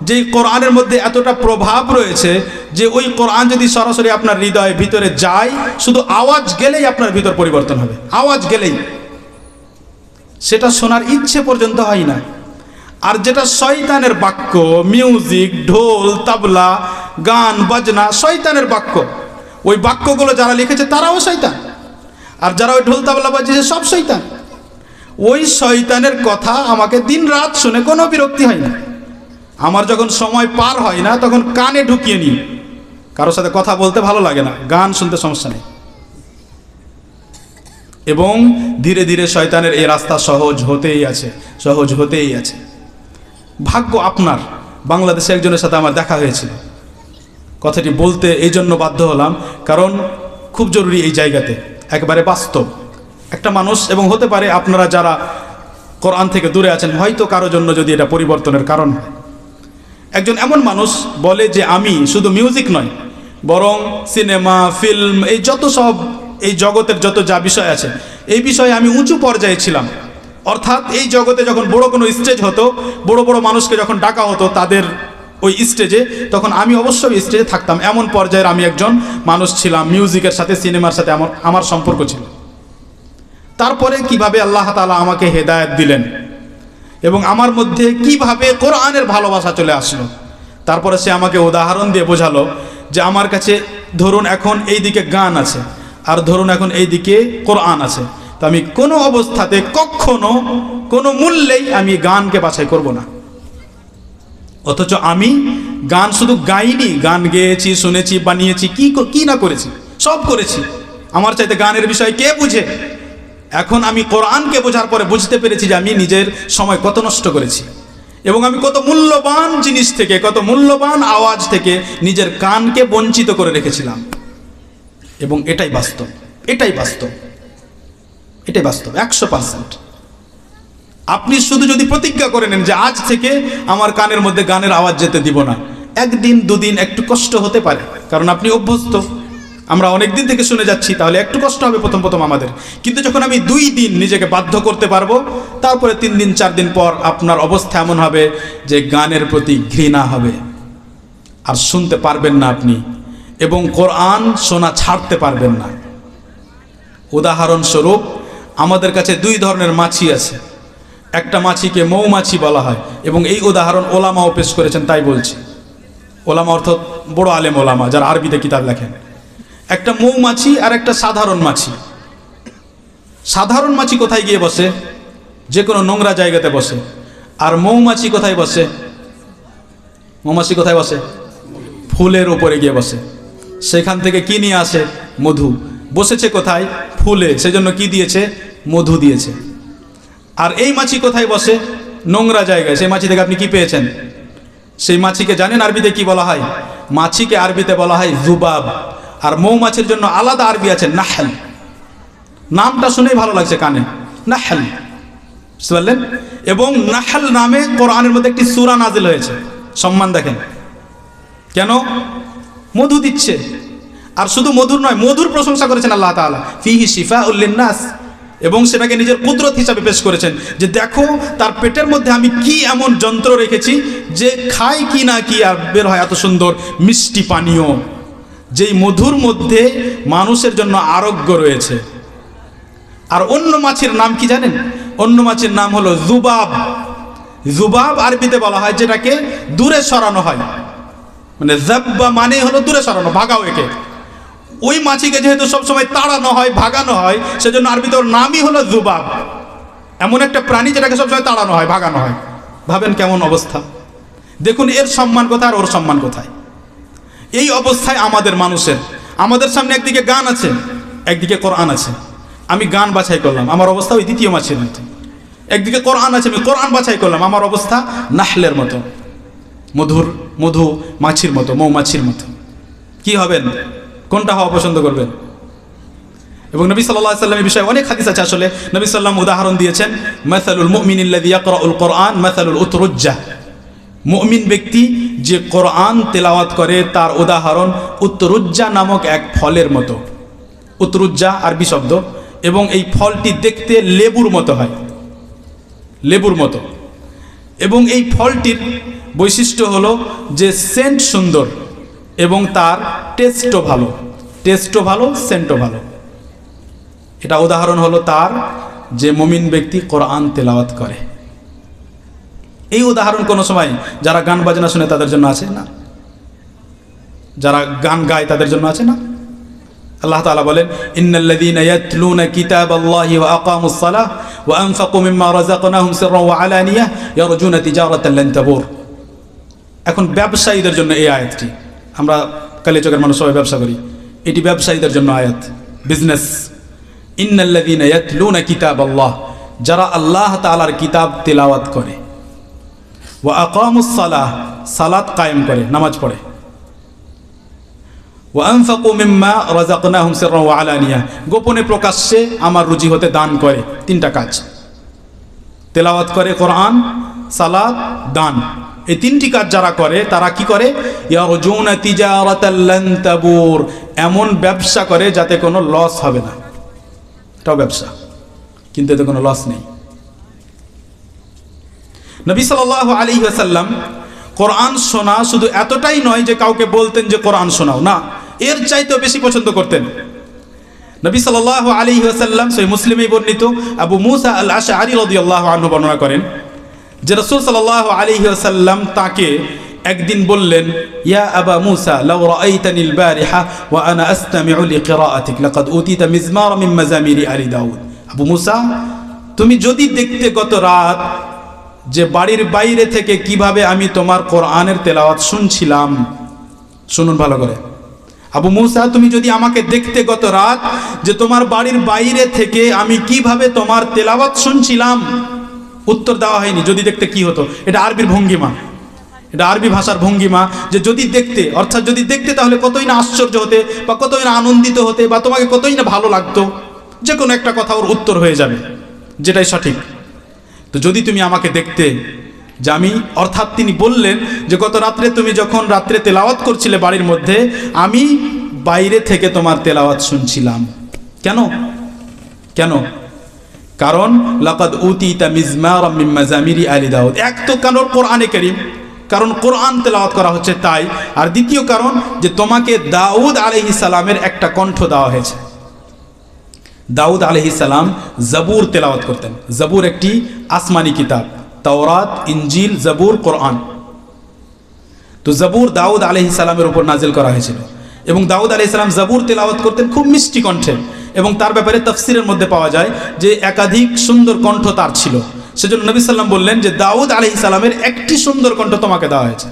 যেই কোরআনের মধ্যে এতটা প্রভাব রয়েছে যে ওই কোরআন যদি সরাসরি আপনার হৃদয়ের ভিতরে যায়, শুধু আওয়াজ গেলেই আপনার ভিতর পরিবর্তন হবে, আওয়াজ গেলেই, সেটা শোনার ইচ্ছে পর্যন্ত হয় না। আর যেটা শয়তানের বাক্য, মিউজিক, ঢোল, তবলা, গান বাজনা, শয়তানের বাক্য, ওই বাক্যগুলো যারা লিখেছে তারাও শয়তান, আর যারা ওই ঢোল তবলা বাজিয়েছে সব শয়তান। ওই শয়তানের কথা আমাকে দিন রাত শুনে কোনো বিরক্তি হয় না। আমার যখন সময় পার হয় না, তখন কানে ঢুকিয়ে নিই, কারোর সাথে কথা বলতে ভালো লাগে না, গান শুনতে সমস্যা নেই। এবং ধীরে ধীরে শয়তানের এই রাস্তা সহজ হতেই আছে, সহজ হতেই আছে। ভাগ্য আপনার, বাংলাদেশে একজনের সাথে আমার দেখা হয়েছিল, কথাটি বলতে এই জন্য বাধ্য হলাম কারণ খুব জরুরি এই জায়গাতে, একেবারে বাস্তব একটা মানুষ। এবং হতে পারে আপনারা যারা কোরআন থেকে দূরে আছেন, হয়তো কারো জন্য যদি এটা পরিবর্তনের কারণ হয়। একজন এমন মানুষ বলে যে আমি শুধু মিউজিক নয়, বরং সিনেমা, ফিল্ম, এই যত সব এই জগতের যত যা বিষয় আছে, এই বিষয়ে আমি উঁচু পর্যায়ে ছিলাম। অর্থাৎ এই জগতে যখন বড় কোনো স্টেজ হতো, বড় বড় মানুষকে যখন ডাকা হতো তাদের ওই স্টেজে, তখন আমি অবশ্যই স্টেজে থাকতাম। এমন পর্যায়ের আমি একজন মানুষ ছিলাম, মিউজিকের সাথে, সিনেমার সাথে আমার সম্পর্ক ছিল। তারপরে কিভাবে আল্লাহ তাআলা আমাকে হেদায়েত দিলেন এবং আমার মধ্যে কিভাবে কোরআনের ভালোবাসা চলে আসলো, তারপরে সে আমাকে উদাহরণ দিয়ে বোঝালো যে আমার কাছে ধরুন এখন এই দিকে গান আছে, আর ধরুন এখন এই দিকে কোরআন আছে, তো আমি কোনো অবস্থাতে কখনো কোনো মূল্যেই আমি গানকে বাছাই করব না। অথচ আমি গান শুধু গাইনি, গান গেয়েছি, শুনেছি, বানিয়েছি, কি না করেছি, সব করেছি। আমার চাইতে গানের বিষয় কে বুঝে? এখন আমি কোরআনকে বোঝার পরে বুঝতে পেরেছি যে আমি নিজের সময় কত নষ্ট করেছি এবং আমি কত মূল্যবান জিনিস থেকে, কত মূল্যবান আওয়াজ থেকে নিজের কানকে বঞ্চিত করে রেখেছিলাম। এবং এটাই বাস্তব, এটাই বাস্তব, এটাই বাস্তব 100%। আপনি শুধু যদি প্রতিজ্ঞা করে নেন যে আজ থেকে আমার কানের মধ্যে গানের আওয়াজ যেতে দিব না, একদিন দুদিন একটু কষ্ট হতে পারে, কারণ আপনি অভ্যস্ত, আমরা অনেক দিন থেকে শুনে যাচ্ছি, তাহলে একটু কষ্ট হবে প্রথম প্রথম আমাদের। কিন্তু যখন আমি 2 দিন নিজেকে বাধ্য করতে পারবো, তারপরে 3 দিন 4 দিন পর আপনার অবস্থা এমন হবে যে গানের প্রতি ঘৃণা হবে, আর শুনতে পারবেন না আপনি, এবং কোরআন শোনা ছাড়তে পারবেন না। উদাহরণস্বরূপ আমাদের কাছে 2 ধরনের মাছি আছে। একটা মাছিকে মৌমাছি বলা হয়, এবং এই উদাহরণ ওলামাও পেশ করেছেন, তাই বলছি। ওলামা অর্থাৎ বড় আলেম ওলামা, যারা আরবিতে কিতাব লেখেন। একটা মৌমাছি আর একটা সাধারণ মাছি। সাধারণ মাছি কোথায় গিয়ে বসে? যে কোনো নোংরা জায়গাতে বসে। আর মৌমাছি কোথায় বসে? মৌমাছি কোথায় বসে? ফুলের উপরে গিয়ে বসে। সেখান থেকে কি নিয়ে আসে? মধু। বসেছে কোথায়? ফুলে, সেজন্য কি দিয়েছে? মধু দিয়েছে। আর এই মাছি কোথায় বসে? নোংরা জায়গায়। সেই মাছি থেকে আপনি কি পেয়েছেন? সেই মাছিকে জানেন আরবিতে কি বলা হয়? মাছিকে আরবিতে বলা হয় জুবাব। আর মৌমাছির জন্য আলাদা আরবি আছে নাহল। নামটা শুনেই ভালো লাগছে কানে, নাহল, বুঝতে পারলেন? এবং নাহল নামে কোরআনের মধ্যে একটি সূরা নাজিল হয়েছে। সম্মান দেখেন কেন? মধু দিচ্ছে। আর শুধু মধুর নয়, মধুর প্রশংসা করেছেন আল্লাহ তাআলা, ফিহি শিফাউল লিন্নাস, এবং সেটাকে নিজের কুদরত হিসাবে পেশ করেছেন যে দেখো তার পেটের মধ্যে আমি কি এমন যন্ত্র রেখেছি যে খায় কি না কি আর বের হয় এত সুন্দর মিষ্টি পানীয়, যেই মধুর মধ্যে মানুষের জন্য আরোগ্য রয়েছে। আর অন্য মাছির নাম কি জানেন? অন্য মাছির নাম হলো জুবাব। জুবাব আরবিতে বলা হয় যেটাকে দূরে সরানো হয়, মানে জাব্বা মানে হলো দূরে সরানো, ভাগাও একে। ওই মাছিকে যেহেতু সবসময় তাড়ানো হয়, ভাগানো হয়, সেজন্য আরবিতে ওর নামই হলো জুবাব। এমন একটা প্রাণী যেটাকে সবসময় তাড়ানো হয়, ভাগানো হয়। ভাবেন কেমন অবস্থা? দেখুন এর সম্মান কোথায় আর ওর সম্মান কোথায়। এই অবস্থায় আমাদের মানুষের, আমাদের সামনে একদিকে গান আছে, একদিকে কোরআন আছে। আমি গান বাছাই করলাম, আমার অবস্থা ওই দ্বিতীয় মাছির মতো। একদিকে কোরআন আছে, আমি কোরআন বাছাই করলাম, আমার অবস্থা নাহলের মতো, মধু মাছির মতো, মৌমাছির মতো। কি হবেন? কোনটা হওয়া পছন্দ করবেন? এবং নবী সাল্লাল্লাহু আলাইহি ওয়াসাল্লামের বিষয়ে অনেক হাদিস আছে। আসলে নবী সাল্লাম উদাহরণ দিয়েছেন, মাসালুল মুমিনিল্লাযী ইয়াকরাউল কোরআন মাসালুল উতরুজ্জাহ। মুমিন ব্যক্তি যে কোরআন তেলাওয়াত করে তার উদাহরণ উতরুজ্জা নামক এক ফলের মতো। উতরুজ্জা আরবি শব্দ, এবং এই ফলটি দেখতে লেবুর মতো হয়, লেবুর মতো। এবং এই ফলটির বৈশিষ্ট্য হলো যে সেন্ট সুন্দর এবং তার টেস্টও ভালো, সেন্টও ভালো। এটা উদাহরণ হলো তার, যে মুমিন ব্যক্তি কোরআন তেলাওয়াত করে। এই উদাহরণ কোনো সময় যারা গান বাজনা শুনে তাদের জন্য আছে না? যারা গান গায় তাদের জন্য আছে না? আল্লাহ তাআলা বলেন, ইন্নাল্লাযীনা ইয়াতলুনা কিতাবাল্লাহি ওয়া আকামুস সালাহ ওয়া আনফাকু মিম্মা রাযাকনাহুম সিররান ওয়া আলানিয়াহ ইয়ারজুনা তিজারাতান লান তাবুর। এখন ব্যবসায়ীদের জন্য এই আয়াতটি, আমরা কালিয়াচকের মানুষ সবাই ব্যবসা করি, এটি ব্যবসায়ীদের জন্য আয়াত, বিজনেস। ইন্নাল্লাযীনা ইয়াতলুনা কিতাবাল্লাহ, যারা আল্লাহ তাআলার কিতাব তেলাওয়াত করে, ওয়া আকামুস সালাহ, সালাত কায়েম করে, নামাজ পড়ে, ওয়া আনফাকু মিম্মা রাযাকনাহুম সিররান ওয়া আলানিয়াহ, গোপনে প্রকাশ্যে আমার রুজি হতে দান করে। 3টা কাজ, তেলাওয়াত করে কোরআন, সালাত, দান। এই 3টি কাজ যারা করে তারা কি করে? ইয়ারজুনা তিজারাতাল লান তাবুর, এমন ব্যবসা করে যাতে কোনো লস হবে না। এটাও ব্যবসা, কিন্তু এতে কোনো লস নেই। নবী সাল্লাল্লাহু আলাইহি ওয়াসাল্লাম কোরআন শোনা শুধু এতটাই নয় যে কাউকে বলতেন যে কোরআন শোনাও, না, এর চাইতেও বেশি পছন্দ করতেন। নবী সাল্লাল্লাহু আলাইহি ওয়াসাল্লাম, সহিহ মুসলিমে বর্ণিত, আবু মুসা আল আশআরী রাদিয়াল্লাহু আনহু বর্ণনা করেন যে রাসূল সাল্লাল্লাহু আলাইহি ওয়াসাল্লাম তাকে একদিন বললেন, ইয়া আবা মুসা লাউ রাআইতানিল বারিহা ওয়া আনা আস্তামিউ লিকিরাআতিক লাকাদ উতিতা মিজমারা মিন মাজামিরি আলি দাউদ। আবু মুসা, তুমি যদি দেখতে গত রাত যে বাড়ির বাইরে থেকে কিভাবে আমি তোমার কোরআনের তেলাওয়াত শুনছিলাম। শুনুন ভালো করে, আবু মুসা তুমি যদি আমাকে দেখতে গত রাত যে তোমার বাড়ির বাইরে থেকে আমি কিভাবে তোমার তেলাওয়াত শুনছিলাম। উত্তর দেওয়া হয়নি যদি দেখতে কি হতো, এটা আরবির ভঙ্গিমা, এটা আরবি ভাষার ভঙ্গিমা, যে যদি দেখতে, অর্থাৎ যদি দেখতে তাহলে কতই না আশ্চর্য হতে বা কতই না আনন্দিত হতে বা তোমাকে কতই না ভালো লাগতো, যে কোনো একটা কথা ওর উত্তর হয়ে যাবে, যেটাই সঠিক। তো যদি তুমি আমাকে দেখতে যে আমি, অর্থাৎ তিনি বললেন যে গত রাত্রে তুমি যখন রাত্রে তেলাওয়াত করছিলে বাড়ির মধ্যে, আমি বাইরে থেকে তোমার তেলাওয়াত শুনছিলাম। কেন কেন? কারণ লাকাদ উতিতা মিজমারাম মিন মাজামিরি আলি দাউদ। এক তো কারণ কোরআনে কারীম, কারণ কোরআন তেলাওয়াত করা হচ্ছে তাই, আর দ্বিতীয় কারণ যে তোমাকে দাউদ আলাইহিস সালামের একটা কণ্ঠ দেওয়া হয়েছে। দাউদ আলাইহিস সালাম জাবুর তেলাওয়াত করতেন। জাবুর একটি আসমানি কিতাব, তাওরাত, ইনজিল, জাবুর, কোরআন। তো জাবুর দাউদ আলাইহিস সালামের উপর নাজিল করা হয়েছিল এবং দাউদ আলাইহিস সালাম জাবুর তেলাওয়াত করতেন খুব মিষ্টি কণ্ঠে, এবং তার ব্যাপারে তাফসিরের মধ্যে পাওয়া যায় যে একাধিক সুন্দর কণ্ঠ তার ছিল। সেজন্য নবী সাল্লাম বললেন যে দাউদ আলাইহিস সালামের একটি সুন্দর কণ্ঠ তোমাকে দেওয়া হয়েছে,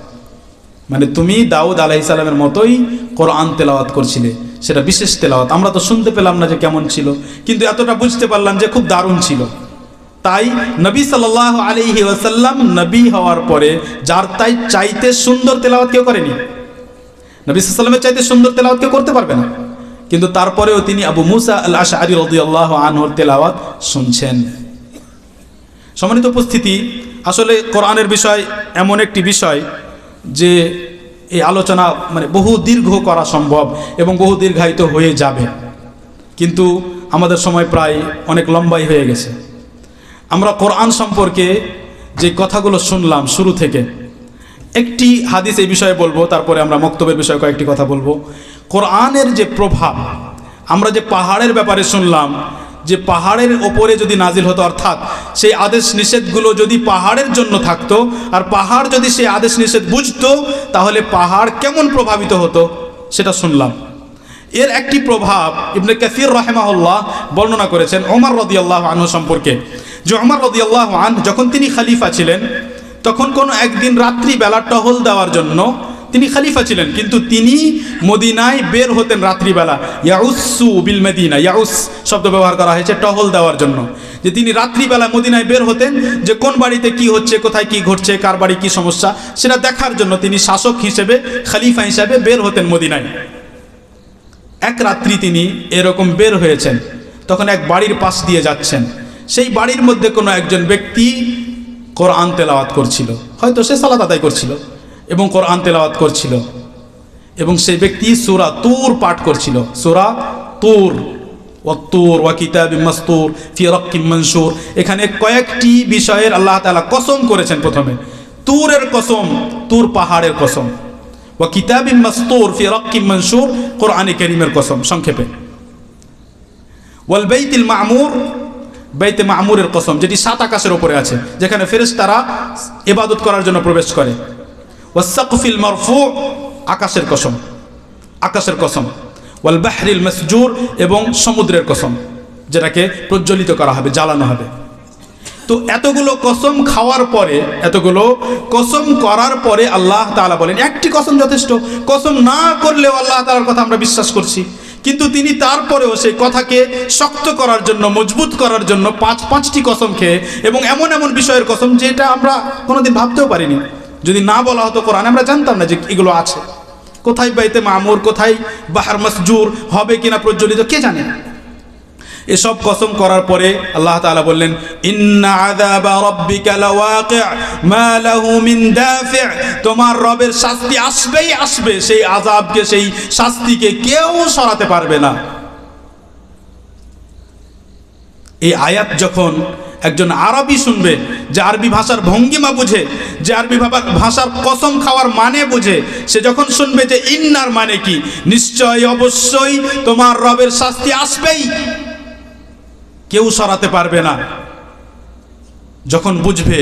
মানে তুমি দাউদ আলাইহিস সালামের মতোই কোরআন তেলাওয়াত করছিলে। সেটা বিশেষ তেলাওয়াত, আমরা তো শুনতে পেলাম না যে কেমন ছিল, কিন্তু এতটা বুঝতে পারলাম যে খুব দারুণ ছিল। তাই নবী সাল্লাল্লাহু আলাইহি ওয়াসাল্লাম নবী হওয়ার পরে যার তাই চাইতে সুন্দর তেলাওয়াত কেউ করেনি। নবী সাল্লাল্লাহু আলাইহি ওয়াসাল্লামের চাইতে সুন্দর তেলাওয়াত কেউ করতে পারবে না, কিন্তু তারপরেও তিনি আবু মুসা আল আশআরী রাদিয়াল্লাহু আনহুর তেলাওয়াত শুনছেন। সম্মানিত উপস্থিতি, আসলে কোরআনের বিষয় এমন একটি বিষয় যে এই আলোচনা মানে বহু দীর্ঘ করা সম্ভব এবং বহু দীর্ঘায়িত হয়ে যাবে, কিন্তু আমাদের সময় প্রায় অনেক লম্বাই হয়ে গেছে। আমরা কোরআন সম্পর্কে যে কথাগুলো শুনলাম শুরু থেকে, একটি হাদিস এই বিষয়ে বলবো, তারপরে আমরা মক্তবের বিষয়ে কয়েকটি কথা বলবো। কোরআনের যে প্রভাব, আমরা যে পাহাড়ের ব্যাপারে শুনলাম, যে পাহাড়ের ওপরে যদি নাজিল হতো, অর্থাৎ সেই আদেশ নিষেধগুলো যদি পাহাড়ের জন্য থাকতো আর পাহাড় যদি সেই আদেশ নিষেধ বুঝতো, তাহলে পাহাড় কেমন প্রভাবিত হতো সেটা শুনলাম। এর একটি প্রভাব ইবনে কাসির রাহিমাহুল্লাহ বর্ণনা করেছেন ওমর রাদিয়াল্লাহু আনহু সম্পর্কে, যে ওমর রাদিয়াল্লাহু আনহু যখন তিনি খলিফা ছিলেন, তখন কোনো একদিন রাত্রিবেলা টহল দেওয়ার জন্য, তিনি খলিফা ছিলেন কিন্তু তিনি মদিনায় বের হতেন রাত্রিবেলা, ইয়াউসু বিল মদিনা, ইয়াউস শব্দ ব্যবহার করা হয়েছে টহল দেওয়ার জন্য, যে তিনি রাত্রিবেলা মদিনায় বের হতেন, যে কোন বাড়িতে কি হচ্ছে, কোথায় কি ঘটছে, কার বাড়ি কি সমস্যা সেটা দেখার জন্য তিনি শাসক হিসেবে, খলিফা হিসেবে বের হতেন মদিনায়। এক রাত্রি তিনি এরকম বের হয়েছেন, তখন এক বাড়ির পাশ দিয়ে যাচ্ছেন, সেই বাড়ির মধ্যে কোনো একজন ব্যক্তি কোরআন তেলাওয়াত করছিল, হয়তো সে সালাত আদায় করছিল এবং কোরআন তেলাওয়াত করছিল, এবং সেই ব্যক্তি সূরা তুর পাঠ করছিল। সূরা তুর, ওয়াত্তুর ওয়া কিতাবিম মাসতুর ফি রাক্কিম মানশুর, এখানে কয়েকটি বিষয়ের আল্লাহ তাআলা কসম করেছেন। প্রথমে তুরের কসম, তুর পাহাড়ের কসম, ওয়া কিতাবিম মাসতুর ফি রাক্কিম মানশুর কোরআনে কারীমের কসম সংক্ষেপে, ওয়াল বাইতিল মামুর, বাইতে মামুরের কসম যেটি 7 আকাশের উপরে আছে, যেখানে ফেরেশতারা ইবাদত করার জন্য প্রবেশ করে, ওয়াসসাকফিল মারফু, আকাশের কসম, আকাশের কসম, ওয়াল বাহরিল মাসজুর, এবং সমুদ্রের কসম যেটাকে প্রজ্বলিত করা হবে, জ্বালানো হবে। তো এতগুলো কসম খাওয়ার পরে, এতগুলো কসম করার পরে আল্লাহ তাআলা বলেন একটি কসম যথেষ্ট, কসম না করলেও আল্লাহ তাআলার কথা আমরা বিশ্বাস করছি, কিন্তু তিনি তারপরেও সেই কথাকে শক্ত করার জন্য, মজবুত করার জন্য 5টি কসম খেয়ে, এবং এমন এমন বিষয়ের কসম যেটা আমরা কোনোদিন ভাবতেও পারিনি। যদি না বলা হতো কোরআনে, আমরা জানতাম না যে এগুলো আছে। কোথায় বাইতে মামুর, কোথায় বাহর মাসজুর হবে কিনা প্রজ্বলিত, কে জানে। এসব কসম করার পরে আল্লাহ তাআলা বললেন ইন্না আযাবা রাব্বিকা লাওয়াকি' মা লাহু মিন দাফি', তোমার রবের শাস্তি আসবেই আসবে, সেই আযাবকে, সেই শাস্তিকে কেউ সরাতে পারবে না। এই আয়াত যখন একজন আরবি শুনবে, যে আরবি ভাষার ভঙ্গিমা বুঝে, যে আরবি ভাষার কসম খাওয়ার মানে বুঝে, সে যখন শুনবে যে ইন্নার মানে কি, নিশ্চয়ই অবশ্যই তোমার রবের শাস্তি আসবেই, কেউ সরাতে পারবে না, যখন বুঝবে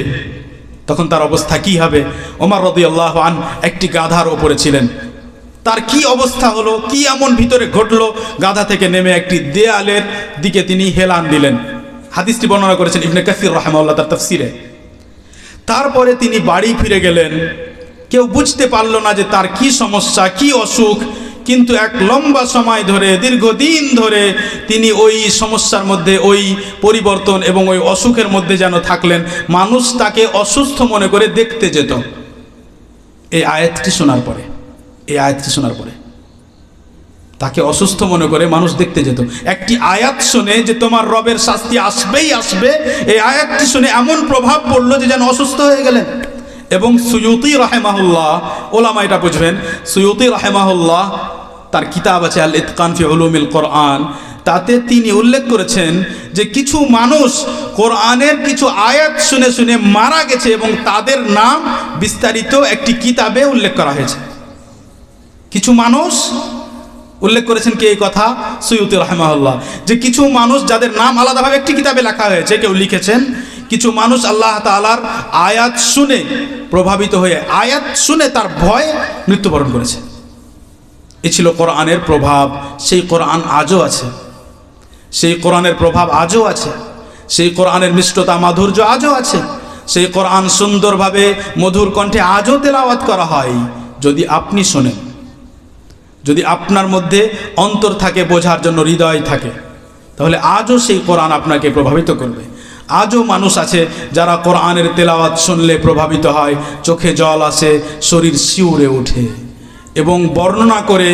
তখন তার অবস্থা কি হবে। ওমর রাদিয়াল্লাহু আনহু একটি গাধার উপরে ছিলেন, তার কি অবস্থা হলো, কি এমন ভিতরে ঘটলো, গাধা থেকে নেমে একটি দেয়ালের দিকে তিনি হেলান দিলেন। হাদিসটি বর্ণনা করেছেন ইবনে কাসির রাহিমাহুল্লাহ তার তাফসিরে। তারপরে তিনি বাড়ি ফিরে গেলেন। কেউ বুঝতে পারল না যে তার কি সমস্যা, কি অসুখ, কিন্তু এক লম্বা সময় ধরে, দীর্ঘদিন ধরে তিনি ওই সমস্যার মধ্যে, ওই পরিবর্তন এবং ওই অসুখের মধ্যে যেন থাকলেন। মানুষ তাকে অসুস্থ মনে করে দেখতে যেত। এই আয়াতটি শোনার পরে তাকে অসুস্থ মনে করে মানুষ দেখতে যেত। একটি আয়াত শুনে যে তোমার রবের শাস্তি আসবেই আসবে, এই আয়াতটি শুনে এমন প্রভাব পড়লো যে যেন অসুস্থ হয়ে গেলেন। এবং সুয়ুতি রাহেমাহুল্লাহ, ওলামা এটা বুঝবেন, সুয়ুতি রাহেমাহুল্লাহ তার কিতাব আছে আল ইতকান ফি উলুমিল কোরআন, তাতে তিনি উল্লেখ করেছেন যে কিছু মানুষ কোরআনের কিছু আয়াত শুনে শুনে মারা গেছে এবং তাদের নাম বিস্তারিত একটি কিতাবে উল্লেখ করা হয়েছে। কিছু মানুষ উল্লেখ করেছেন কে এই কথা? সুয়ুতি রাহিমাহুল্লাহ, যে কিছু মানুষ যাদের নাম আলাদাভাবে একটি কিতাবে লেখা হয়েছে, কেউ লিখেছেন কিছু মানুষ আল্লাহ তাআলার আয়াত শুনে প্রভাবিত হয়ে, আয়াত শুনে তার ভয়ে মৃত্যুবরণ করেছে। এ ছিল কোরআনের প্রভাব। সেই কোরআন আজও আছে, সেই কোরআনের প্রভাব আজও আছে, সেই কোরআনের মিষ্টতা মাধুর্য আজও আছে, সেই কোরআন সুন্দরভাবে মধুর কণ্ঠে আজও তেলাওয়াত করা হয়। যদি আপনি শোনেন, যদি আপনার মধ্যে অন্তর থাকে, বোঝার জন্য হৃদয় থাকে, তাহলে আজও সেই কোরআন আপনাকে প্রভাবিত করবে। আজও মানুষ আছে যারা কোরআনের তেলাওয়াত শুনলে প্রভাবিত হয়, চোখে জল আসে, শরীর শিউরে ওঠে, এবং বর্ণনা করে,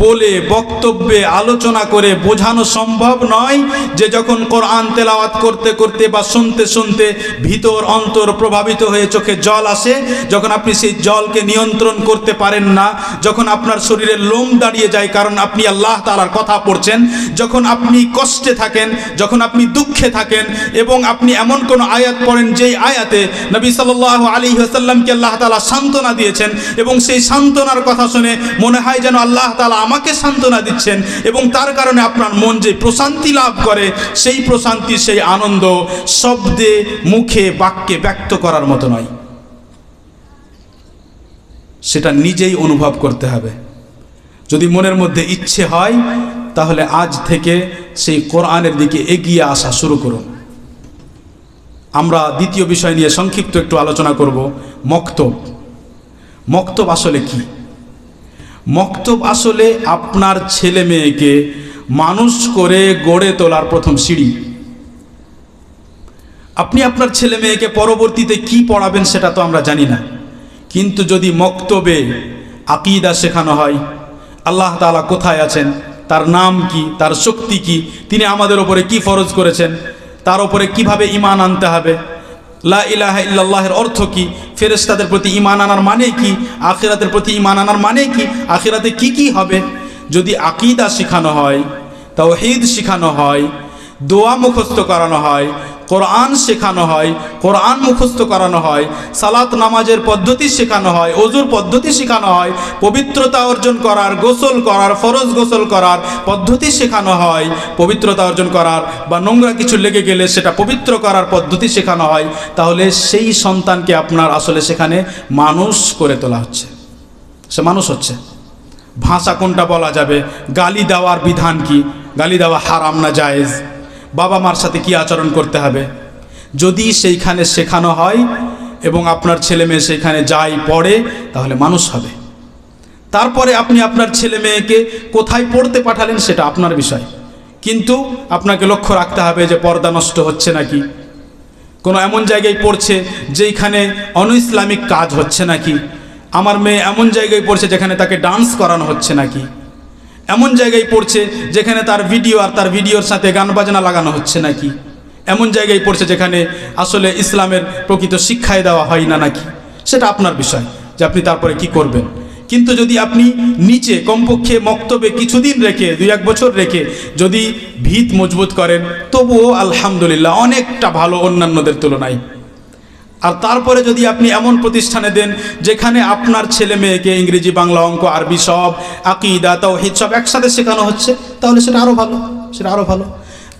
বলে, বক্তব্যে, আলোচনা করে বোঝানো সম্ভব নয় যে যখন কোরআন তেলাওয়াত করতে করতে বা শুনতে শুনতে ভিতর অন্তর প্রভাবিত হয়ে চোখে জল আসে, যখন আপনি সেই জলকে নিয়ন্ত্রণ করতে পারেন না, যখন আপনার শরীরের লোম দাঁড়িয়ে যায় কারণ আপনি আল্লাহ তাআলার কথা পড়ছেন, যখন আপনি কষ্টে থাকেন, যখন আপনি দুঃখে থাকেন এবং আপনি এমন কোনো আয়াত পড়েন যেই আয়াতে নবী সাল্লাল্লাহু আলাইহি ওয়াসাল্লামকে আল্লাহ তাআলা সান্ত্বনা দিয়েছেন এবং সেই সান্ত্বনার কথা শুনে মনে হয় যেন আল্লাহ তাআলা আমাকে সান্ত্বনা দিচ্ছেন, এবং তার কারণে আপনার মন যে প্রশান্তি লাভ করে, সেই প্রশান্তি, সেই আনন্দ শব্দে, মুখে, বাক্যে ব্যক্ত করার মতো নয়। সেটা নিজেই অনুভব করতে হবে। যদি মনের মধ্যে ইচ্ছে হয় তাহলে আজ থেকে সেই কোরআনের দিকে এগিয়ে আসা শুরু করুন। আমরা দ্বিতীয় বিষয় নিয়ে সংক্ষিপ্ত একটু আলোচনা করব, মক্তব। মক্তব আসলে কি? মক্তব আসলে আপনার ছেলে মেয়েকে মানুষ করে গড়ে তোলার প্রথম সিঁড়ি। আপনি আপনার ছেলে মেয়েকে পরবর্তীতে কি পড়াবেন সেটা তো আমরা জানি না, কিন্তু যদি মক্তবে আকীদা শেখানো হয়, আল্লাহ তাআলা কোথায় আছেন, তার নাম কি, তার শক্তি কি, তিনি আমাদের ওপরে কি ফরজ করেছেন, তার ওপরে কিভাবে ঈমান আনতে হবে, লা ইলাহা ইল্লাল্লাহের অর্থ কি, ফেরেশতাদের প্রতি ঈমান আনার মানে কি, আখিরাতের প্রতি ঈমান আনার মানে কি, আখিরাতে কি কি হবে, যদি আকীদা শেখানো হয়, তাওহীদ শেখানো হয়, দোয়া মুখস্থ করানো হয়, কোরআন শেখানো হয়, কোরআন মুখস্থ করানো হয়, সালাত নামাজের পদ্ধতি শেখানো হয়, ওযুর পদ্ধতি শেখানো হয়, পবিত্রতা অর্জন করার, গোসল করার, ফরজ গোসল করার পদ্ধতি শেখানো হয়, পবিত্রতা অর্জন করার বা নোংরা কিছু লেগে গেলে সেটা পবিত্র করার পদ্ধতি শেখানো হয়, তাহলে সেই সন্তানকে আপনার আসলে সেখানে মানুষ করে তোলা হচ্ছে, সে মানুষ হচ্ছে। ভাষা কোনটা বলা যাবে, গালি দেওয়ার বিধান কি, গালি দেওয়া হারাম না জায়েজ, বাবা মার সাথে কি আচরণ করতে হবে, যদি সেইখানে শেখানো হয় এবং আপনার ছেলে মেয়ে সেইখানে যাই পড়ে, তাহলে মানুষ হবে। তারপরে আপনি আপনার ছেলে মেয়েকে কোথায় পড়তে পাঠালেন সেটা আপনার বিষয়, কিন্তু আপনাকে লক্ষ্য রাখতে হবে যে পর্দা নষ্ট হচ্ছে নাকি, কোনো এমন জায়গায় পড়ছে যেখানে অনইসলামিক কাজ হচ্ছে নাকি, আমার মেয়ে এমন জায়গায় পড়ছে যেখানে তাকে ডান্স করানো হচ্ছে নাকি, এমন জায়গায় পড়ছে যেখানে তার ভিডিও আর তার ভিডিওর সাথে গান বাজনা লাগানো হচ্ছে নাকি, এমন জায়গায় পড়ছে যেখানে আসলে ইসলামের প্রকৃত শিক্ষায় দেওয়া হয় না নাকি, সেটা আপনার বিষয় যে আপনি তারপরে কি করবেন। কিন্তু যদি আপনি নিচে কমপক্ষে মক্তবে কিছুদিন রেখে, 2-1 বছর রেখে যদি ভিত মজবুত করেন, তবুও আলহামদুলিল্লাহ অনেকটা ভালো অন্যান্যদের তুলনায়। আর তারপরে যদি আপনি এমন প্রতিষ্ঠানে দেন যেখানে আপনার ছেলে মেয়েকে ইংরেজি, বাংলা, অঙ্ক, আরবি সব, আকীদা, তাওহীদ সব একসাথে শেখানো হচ্ছে, তাহলে সেটা আরও ভালো, সেটা আরও ভালো।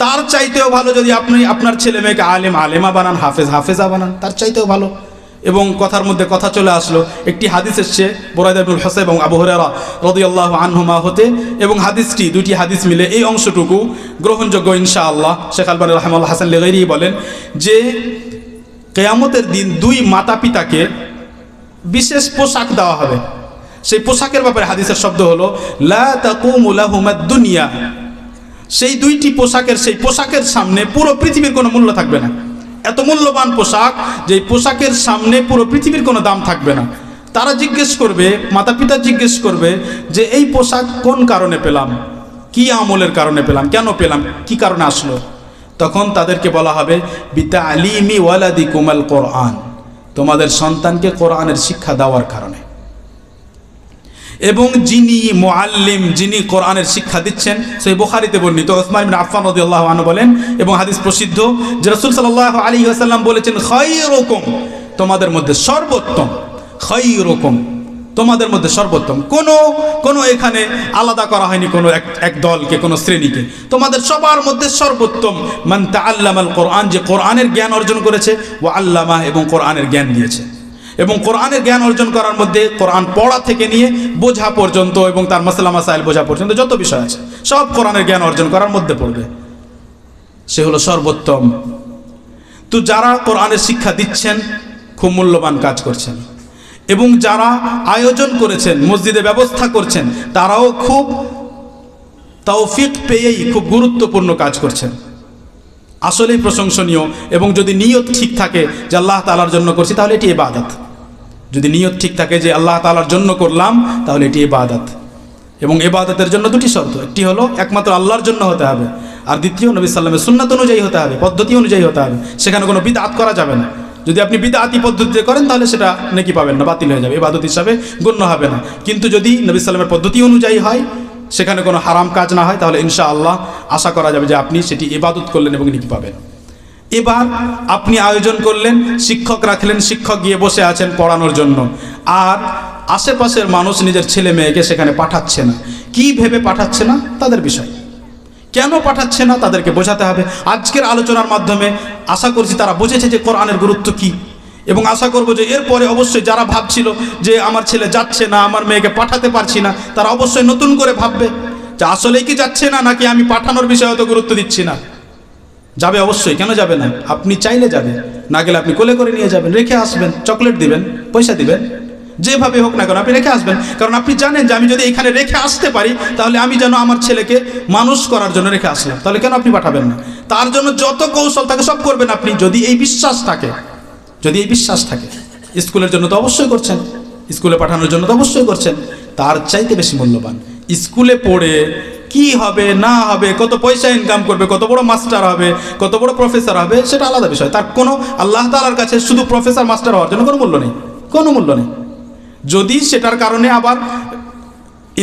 তার চাইতেও ভালো যদি আপনি আপনার ছেলে মেয়েকে আলেম, আলেমা বানান, হাফেজ, হাফেজা বানান, তার চাইতেও ভালো। এবং কথার মধ্যে কথা চলে আসলো, একটি হাদিস এসছে বুরায়দা ইবনুল হুসাইব এবং আবু হুরায়রা রাদিয়াল্লাহু আনহুমা হতে, এবং হাদিসটি, দুটি হাদিস মিলে এই অংশটুকু গ্রহণযোগ্য ইনশাআল্লাহ। শেখ আলবানী রাহিমাহুল্লাহ হাসান লিগাইরি বলেন যে কিয়ামতের দিন দুই মাতা পিতাকে বিশেষ পোশাক দেওয়া হবে। সেই পোশাকের ব্যাপারে হাদিসের শব্দ হলো লা তাকুমু লাহুমাদ দুনিয়া। সেই দুইটি পোশাকের, সেই পোশাকের সামনে পুরো পৃথিবীর কোনো মূল্য থাকবে না। এত মূল্যবান পোশাক যে পোশাকের সামনে পুরো পৃথিবীর কোনো দাম থাকবে না। তারা জিজ্ঞেস করবে, মাতা পিতা জিজ্ঞেস করবে যে এই পোশাক কোন কারণে পেলাম, কি আমলের কারণে পেলাম, কেন পেলাম, কি কারণে আসলো? তখন তাদেরকে বলা হবে বিতালিমি ওয়ালাদিকুমাল কোরআন, তোমাদের সন্তানকে কোরআনের শিক্ষা দেওয়ার কারণে। এবং যিনি মুআল্লিম, যিনি কোরআনের শিক্ষা দিচ্ছেন, সেই বুখারীতে বর্ণিত উসমান ইবনে আফফান রাদিয়াল্লাহু আনহু বলেন, এবং হাদিস প্রসিদ্ধ যে রাসূল সাল্লাল্লাহু আলাইহি ওয়াসাল্লাম বলেছেন খায়রুকুম, তোমাদের মধ্যে সর্বোত্তম, খায়রুকুম, তোমাদের মধ্যে সর্বোত্তম। কোনো এখানে আলাদা করা হয়নি কোনো এক দলকে, কোনো শ্রেণীকে। তোমাদের সবার মধ্যে সর্বোত্তম মান তাআল্লামাল কোরআন, যে কোরআনের জ্ঞান অর্জন করেছে, ওয়া আল্লামা, এবং কোরআনের জ্ঞান দিয়েছে। এবং কোরআনের জ্ঞান অর্জন করার মধ্যে কোরআন পড়া থেকে নিয়ে বোঝা পর্যন্ত এবং তার মাসলা মাসাইল বোঝা পর্যন্ত যত বিষয় আছে সব কোরআনের জ্ঞান অর্জন করার মধ্যে পড়বে, সে হলো সর্বোত্তম। তো যারা কোরআনের শিক্ষা দিচ্ছেন খুব মূল্যবান কাজ করছেন, এবং যারা আয়োজন করেছেন, মসজিদে ব্যবস্থা করছেন, তারাও খুব তৌফিক পেয়েই খুব গুরুত্বপূর্ণ কাজ করছেন, আসলেই প্রশংসনীয়। এবং যদি নিয়ত ঠিক থাকে যে আল্লাহ তাআলার জন্য করছি, তাহলে এটি ইবাদত। যদি নিয়ত ঠিক থাকে যে আল্লাহ তাআলার জন্য করলাম, তাহলে এটি ইবাদত। এবং ইবাদতের জন্য দুটি শর্ত, একটি হলো একমাত্র আল্লাহর জন্য হতে হবে, আর দ্বিতীয় নবী সাল্লাল্লাহু আলাইহি ওয়াসাল্লামের সুন্নাত অনুযায়ী হতে হবে, পদ্ধতি অনুযায়ী হতে হবে। সেখানে কোনো বিদআত করা যাবে না। যদি আপনি বিদআতি পদ্ধতিতে করেন তাহলে সেটা নেকি পাবেন না, বাতিল হয়ে যাবে, ইবাদত হিসাবে গণ্য হবে না। কিন্তু যদি নবী সাল্লাল্লাহু আলাইহি ওয়াসাল্লামের পদ্ধতি অনুযায়ী হয়, সেখানে কোনো হারাম কাজ না হয়, তাহলে ইনশাআল্লাহ আশা করা যাবে যে আপনি সেটি ইবাদত করলেন এবং নেকি পাবেন। এবার আপনি আয়োজন করলেন, শিক্ষক রাখলেন, শিক্ষক গিয়ে বসে আছেন পড়ানোর জন্য, আর আশেপাশের মানুষ নিজের ছেলে মেয়েকে সেখানে পাঠাচ্ছে না। কি ভেবে পাঠাচ্ছে না তাদের বিষয়, কেন পাঠাচ্ছে না তাদেরকে বোঝাতে হবে। আজকের আলোচনার মাধ্যমে আশা করছি তারা বুঝেছে যে কোরআনের গুরুত্ব কি, এবং আশা করব যে এরপরে অবশ্যই যারা ভাবছিল যে আমার ছেলে যাচ্ছে না, আমার মেয়েকে পাঠাতে পারছি না, তারা অবশ্যই নতুন করে ভাববে যে আসলেই কি যাচ্ছে না, নাকি আমি পাঠানোর বিষয়ে অত গুরুত্ব দিচ্ছি না। যাবে অবশ্যই, কেন যাবে না? আপনি চাইলে যাবে, না গেলে আপনি কোলে করে নিয়ে যাবেন, রেখে আসবেন, চকলেট দিবেন, পয়সা দিবেন, যেভাবে হোক না কেন আপনি রেখে আসবেন। কারণ আপনি জানেন যে আমি যদি এখানে রেখে আসতে পারি, তাহলে আমি যেন আমার ছেলেকে মানুষ করার জন্য রেখে আসলাম, তাহলে কেন আপনি পাঠাবেন না? তার জন্য যত কৌশল থাকে সব করবেন আপনি, যদি এই বিশ্বাস থাকে, যদি এই বিশ্বাস থাকে। স্কুলের জন্য তো অবশ্যই করছেন, স্কুলে পাঠানোর জন্য তো অবশ্যই করছেন। তার চাইতে বেশি মূল্যবান স্কুলে পড়ে কি হবে না হবে, কত পয়সা ইনকাম করবে, কত বড় মাস্টার হবে, কত বড় প্রফেসর হবে, সেটা আলাদা বিষয়। তার কোনো আল্লাহ তাআলার কাছে শুধু প্রফেসর মাস্টার হওয়ার জন্য কোনো মূল্য নেই, কোনো মূল্য নেই। যদি সেটার কারণে আবার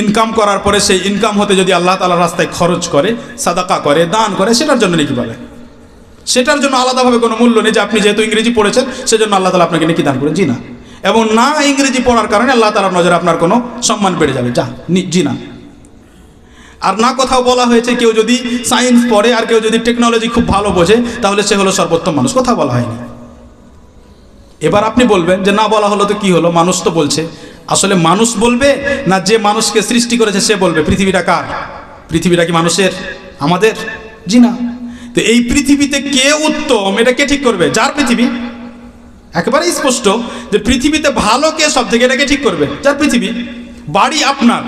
ইনকাম করার পরে সেই ইনকাম হতে যদি আল্লাহ তাআলার রাস্তায় খরচ করে, সাদাকা করে, দান করে, সেটার জন্য নেকি পাবে। সেটার জন্য আলাদাভাবে কোনো মূল্য নেই যে আপনি যেহেতু ইংরেজি পড়েছেন সেজন্য আল্লাহ তাআলা আপনাকে নেকি দান করেন, জি না। এবং না ইংরেজি পড়ার কারণে আল্লাহ তাআলার নজরে আপনার কোনো সম্মান বেড়ে যাবে, জি না। আর না কোথাও বলা হয়েছে কেউ যদি সায়েন্স পড়ে আর কেউ যদি টেকনোলজি খুব ভালো বোঝে তাহলে সে হলো সর্বোত্তম মানুষ, কোথাও বলা হয়নি। এবার আপনি বলবেন যে না বলা হলো তো কি হলো, মানুষ তো বলছে। আসলে মানুষ বলবে না যে মানুষকে সৃষ্টি করেছে সে বলবে? পৃথিবীটা কার? পৃথিবীটা কি মানুষের, আমাদের? জি না। তো এই পৃথিবীতে কে উত্তম এটা কে ঠিক করবে? যার পৃথিবী। একেবারেই স্পষ্ট যে পৃথিবীতে ভালো কে সব থেকে, এটাকে ঠিক করবে যার পৃথিবী। বাড়ি আপনার,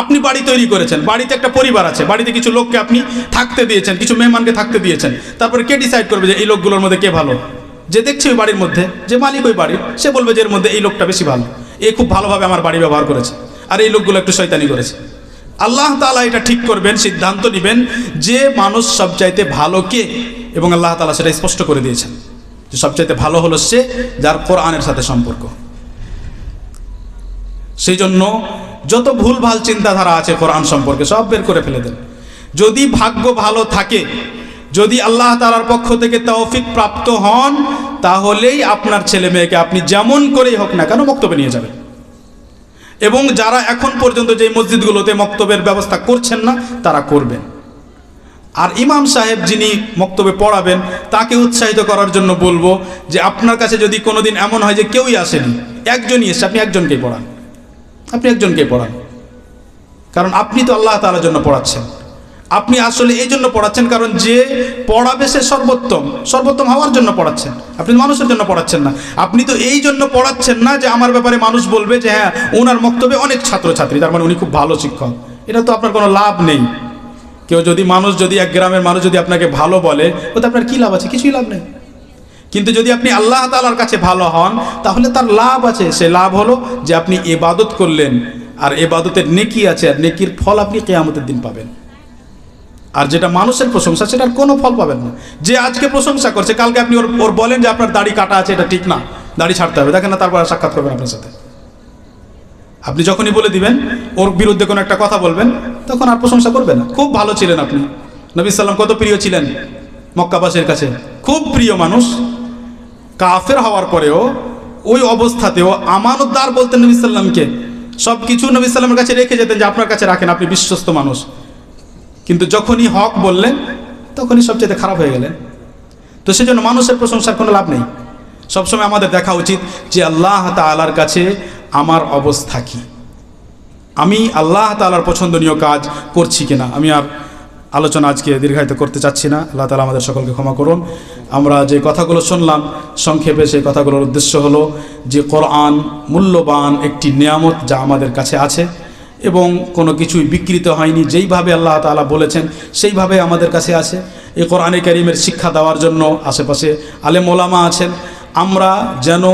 আপনি বাড়ি তৈরি করেছেন, বাড়িতে একটা পরিবার আছে, বাড়িতে কিছু লোককে আপনি থাকতে দিয়েছেন, কিছু মেহমানকে থাকতে দিয়েছেন। তারপরে কে ডিসাইড করবে যে এই লোকগুলোর মধ্যে কে ভালো? যে দেখছে ওই বাড়ির মধ্যে, যে মালিক ওই বাড়ির, সে বলবে যে এর মধ্যে এই লোকটা বেশি ভালো, এ খুব ভালোভাবে আমার বাড়ি ব্যবহার করেছে, আর এই লোকগুলো একটু শয়তানি করেছে। আল্লাহ তাআলা এটা ঠিক করবেন, সিদ্ধান্ত নেবেন যে মানুষ সবচাইতে ভালো কে, এবং আল্লাহ তাআলা সেটা স্পষ্ট করে দিয়েছেন যে সবচাইতে ভালো হলো সে যার কোরআনের সাথে সম্পর্ক। সেই জন্য যত ভুলভাল চিন্তাধারা আছে কোরআন সম্পর্কে সব বের করে ফেলে দেন। যদি ভাগ্য ভালো থাকে, যদি আল্লাহ তাআলার পক্ষ থেকে তৌফিক প্রাপ্ত হন, তাহলেই আপনার ছেলে মেয়েকে আপনি যেমন করেই হোক না কেন মক্তবে নিয়ে যাবেন। এবং যারা এখন পর্যন্ত যে মসজিদগুলোতে মক্তবের ব্যবস্থা করছেন না তারা করবেন। আর ইমাম সাহেব যিনি মক্তবে পড়াবেন তাকে উৎসাহিত করার জন্য বলবো যে আপনার কাছে যদি কোনোদিন এমন হয় যে কেউই আসেনি, একজনই এসে, আপনি একজনকেই পড়ান, আপনি একজনকেই পড়ান। কারণ আপনি তো আল্লাহ তাআলার জন্য পড়াচ্ছেন, আপনি আসলে এই জন্য পড়াচ্ছেন কারণ যে পড়াবে সে সর্বোত্তম হওয়ার জন্য পড়াচ্ছেন, আপনি মানুষের জন্য পড়াচ্ছেন না। আপনি তো এই জন্য পড়াচ্ছেন না যে আমার ব্যাপারে মানুষ বলবে যে হ্যাঁ ওনার মক্তবে অনেক ছাত্রছাত্রী, তার মানে উনি খুব ভালো শিক্ষক। এটা তো আপনার কোনো লাভ নেই। কেউ যদি এক গ্রামের মানুষ যদি আপনাকে ভালো বলে, ওতে আপনার কী লাভ আছে? কিছুই লাভ নেই। কিন্তু যদি আপনি আল্লাহ তাআলার কাছে ভালো হন তাহলে তার লাভ আছে। সে লাভ হলো যে আপনি ইবাদত করলেন, আর ইবাদতের নেকি আছে, আর নেকির ফল আপনি কিয়ামতের দিন পাবেন। আর যেটা মানুষের প্রশংসা, সেটার কোনো ফল পাবেন না। যে আজকে প্রশংসা করছে, কালকে আপনি ওর বলেন যে আপনার দাড়ি কাটা আছে, এটা ঠিক না, দাড়ি ছাড়তে হবে, দেখেন না, তারপর সাক্ষাৎ করবেন আপনার সাথে। আপনি যখনই বলে দিবেন ওর বিরুদ্ধে কোনো একটা কথা বলবেন, তখন আর প্রশংসা করবে না। খুব ভালো ছিলেন আপনি, নবী সাল্লাম কত প্রিয় ছিলেন মক্কাবাসীর কাছে, খুব প্রিয় মানুষ। কাফের হওয়ার পরেও ওই অবস্থাতেও আমানতদার বলতেন নবী সাল্লামকে। সব কিছু নবী সাল্লামের কাছে রেখে যেতেন যে আপনার কাছে রাখেন, আপনি বিশ্বস্ত মানুষ। কিন্তু যখনই হক বললেন তখনই সবচেয়ে খারাপ হয়ে গেলেন। তো সেজন্য মানুষের প্রশংসার কোনো লাভ নেই। সবসময় আমাদের দেখা উচিত যে আল্লাহ তাআলার কাছে আমার অবস্থা কী, আমি আল্লাহ তাআলার পছন্দনীয় কাজ করছি কিনা। আমি আর আলোচনা আজকে দীর্ঘায়িত করতে চাচ্ছি না। আল্লাহ তাআলা আমাদের সকলকে ক্ষমা করুন। আমরা যে কথাগুলো শুনলাম সংক্ষেপে, সেই কথাগুলোর উদ্দেশ্য হলো যে কোরআন মূল্যবান একটি নিয়ামত যা আমাদের কাছে আছে এবং কোনো কিছুই বিকৃত হয়নি। যেইভাবে আল্লাহ তাআলা বলেছেন সেইভাবে আমাদের কাছে আছে। এই কোরআনে কারীমের শিক্ষা দেওয়ার জন্য আশেপাশে আলেম ওলামা আছেন। আমরা যেন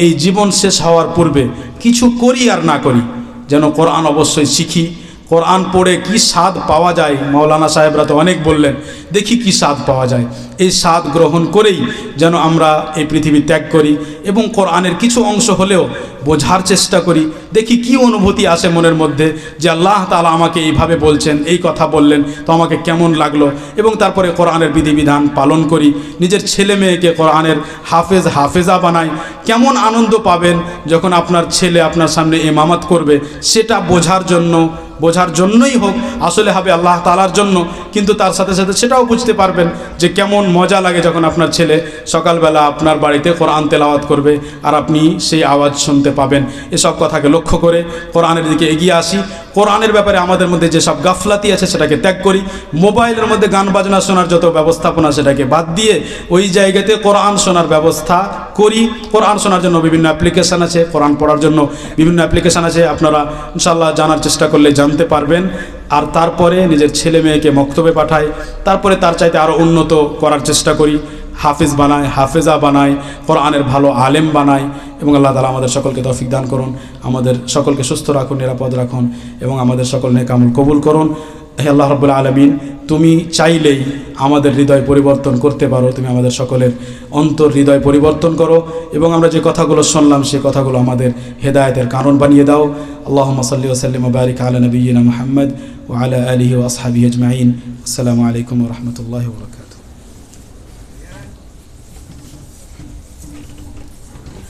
এই জীবন শেষ হওয়ার পূর্বে কিছু করি আর না করি, যেন কোরআন অবশ্যই শিখি। কোরআন পড়ে কি স্বাদ পাওয়া যায়, মাওলানা সাহেবরা তো অনেক বললেন, দেখি কি স্বাদ পাওয়া যায়। এই স্বাদ গ্রহণ করেই যেন আমরা এই পৃথিবী ত্যাগ করি এবং কোরআনের কিছু অংশ হলেও বোঝার চেষ্টা করি, দেখি কি অনুভূতি আসে মনের মধ্যে যে আল্লাহ তাআলা আমাকে এইভাবে বলছেন, এই কথা বললেন, তো আমাকে কেমন লাগলো। এবং তারপরে কোরআনের বিধিবিধান পালন করি, নিজের ছেলে মেয়েকে কোরআনের হাফেজা বানাই। কেমন আনন্দ পাবেন যখন আপনার ছেলে আপনার সামনে ইমামত করবে, সেটা বোঝার জন্যই হোক, আসলে হবে আল্লাহ তাআলার জন্য, কিন্তু তার সাথে সাথে সেটাও বুঝতে পারবেন যে কেমন মজা লাগে যখন আপনার ছেলে সকালবেলা আপনার বাড়িতে কোরআন তেলাওয়াত করবে আর আপনি সেই আওয়াজ শুনতে পাবেন। এসব কথাকে লক্ষ্য করে কোরআনের দিকে এগিয়ে আসি। কোরআনের ব্যাপারে আমাদের মধ্যে যেসব গাফলাতি আছে সেটাকে ত্যাগ করি। মোবাইলের মধ্যে গান বাজনা শোনার যত ব্যবস্থাপনা সেটাকে বাদ দিয়ে ওই জায়গাতে কোরআন শোনার ব্যবস্থা করি। কোরআন শোনার জন্য বিভিন্ন অ্যাপ্লিকেশান আছে, কোরআন পড়ার জন্য বিভিন্ন অ্যাপ্লিকেশান আছে, আপনারা ইনশাআল্লাহ জানার চেষ্টা করলে জানতে পারবেন। আর তারপরে নিজের ছেলে মেয়েকে মক্তবে পাঠাই, তারপরে তার চাইতে আরও উন্নত করার চেষ্টা করি, হাফেজা বানায়, কোরআনের ভালো আলেম বানায়। এবং আল্লাহ তাআলা আমাদের সকলকে তৌফিক দান করুন, আমাদের সকলকে সুস্থ রাখুন, নিরাপদ রাখুন এবং আমাদের সকল নেক আমল কবুল করুন। হে আল্লাহ রাব্বুল আলামিন, তুমি চাইলেই আমাদের হৃদয় পরিবর্তন করতে পারো। তুমি আমাদের সকলের অন্তর হৃদয় পরিবর্তন করো এবং আমরা যে কথাগুলো শুনলাম সেই কথাগুলো আমাদের হেদায়েতের কারণ বানিয়ে দাও। আল্লাহুম্মা সাল্লি ওয়া সাল্লিম ওয়া বারিক আলা নাবিয়্যিনা মুহাম্মদ ওয়া আলা আলিহি ওয়া আসহাবিহি আজমাইন। আসসালামু আলাইকুম ওয়া রাহমাতুল্লাহি ওয়া বারাকাতুহু।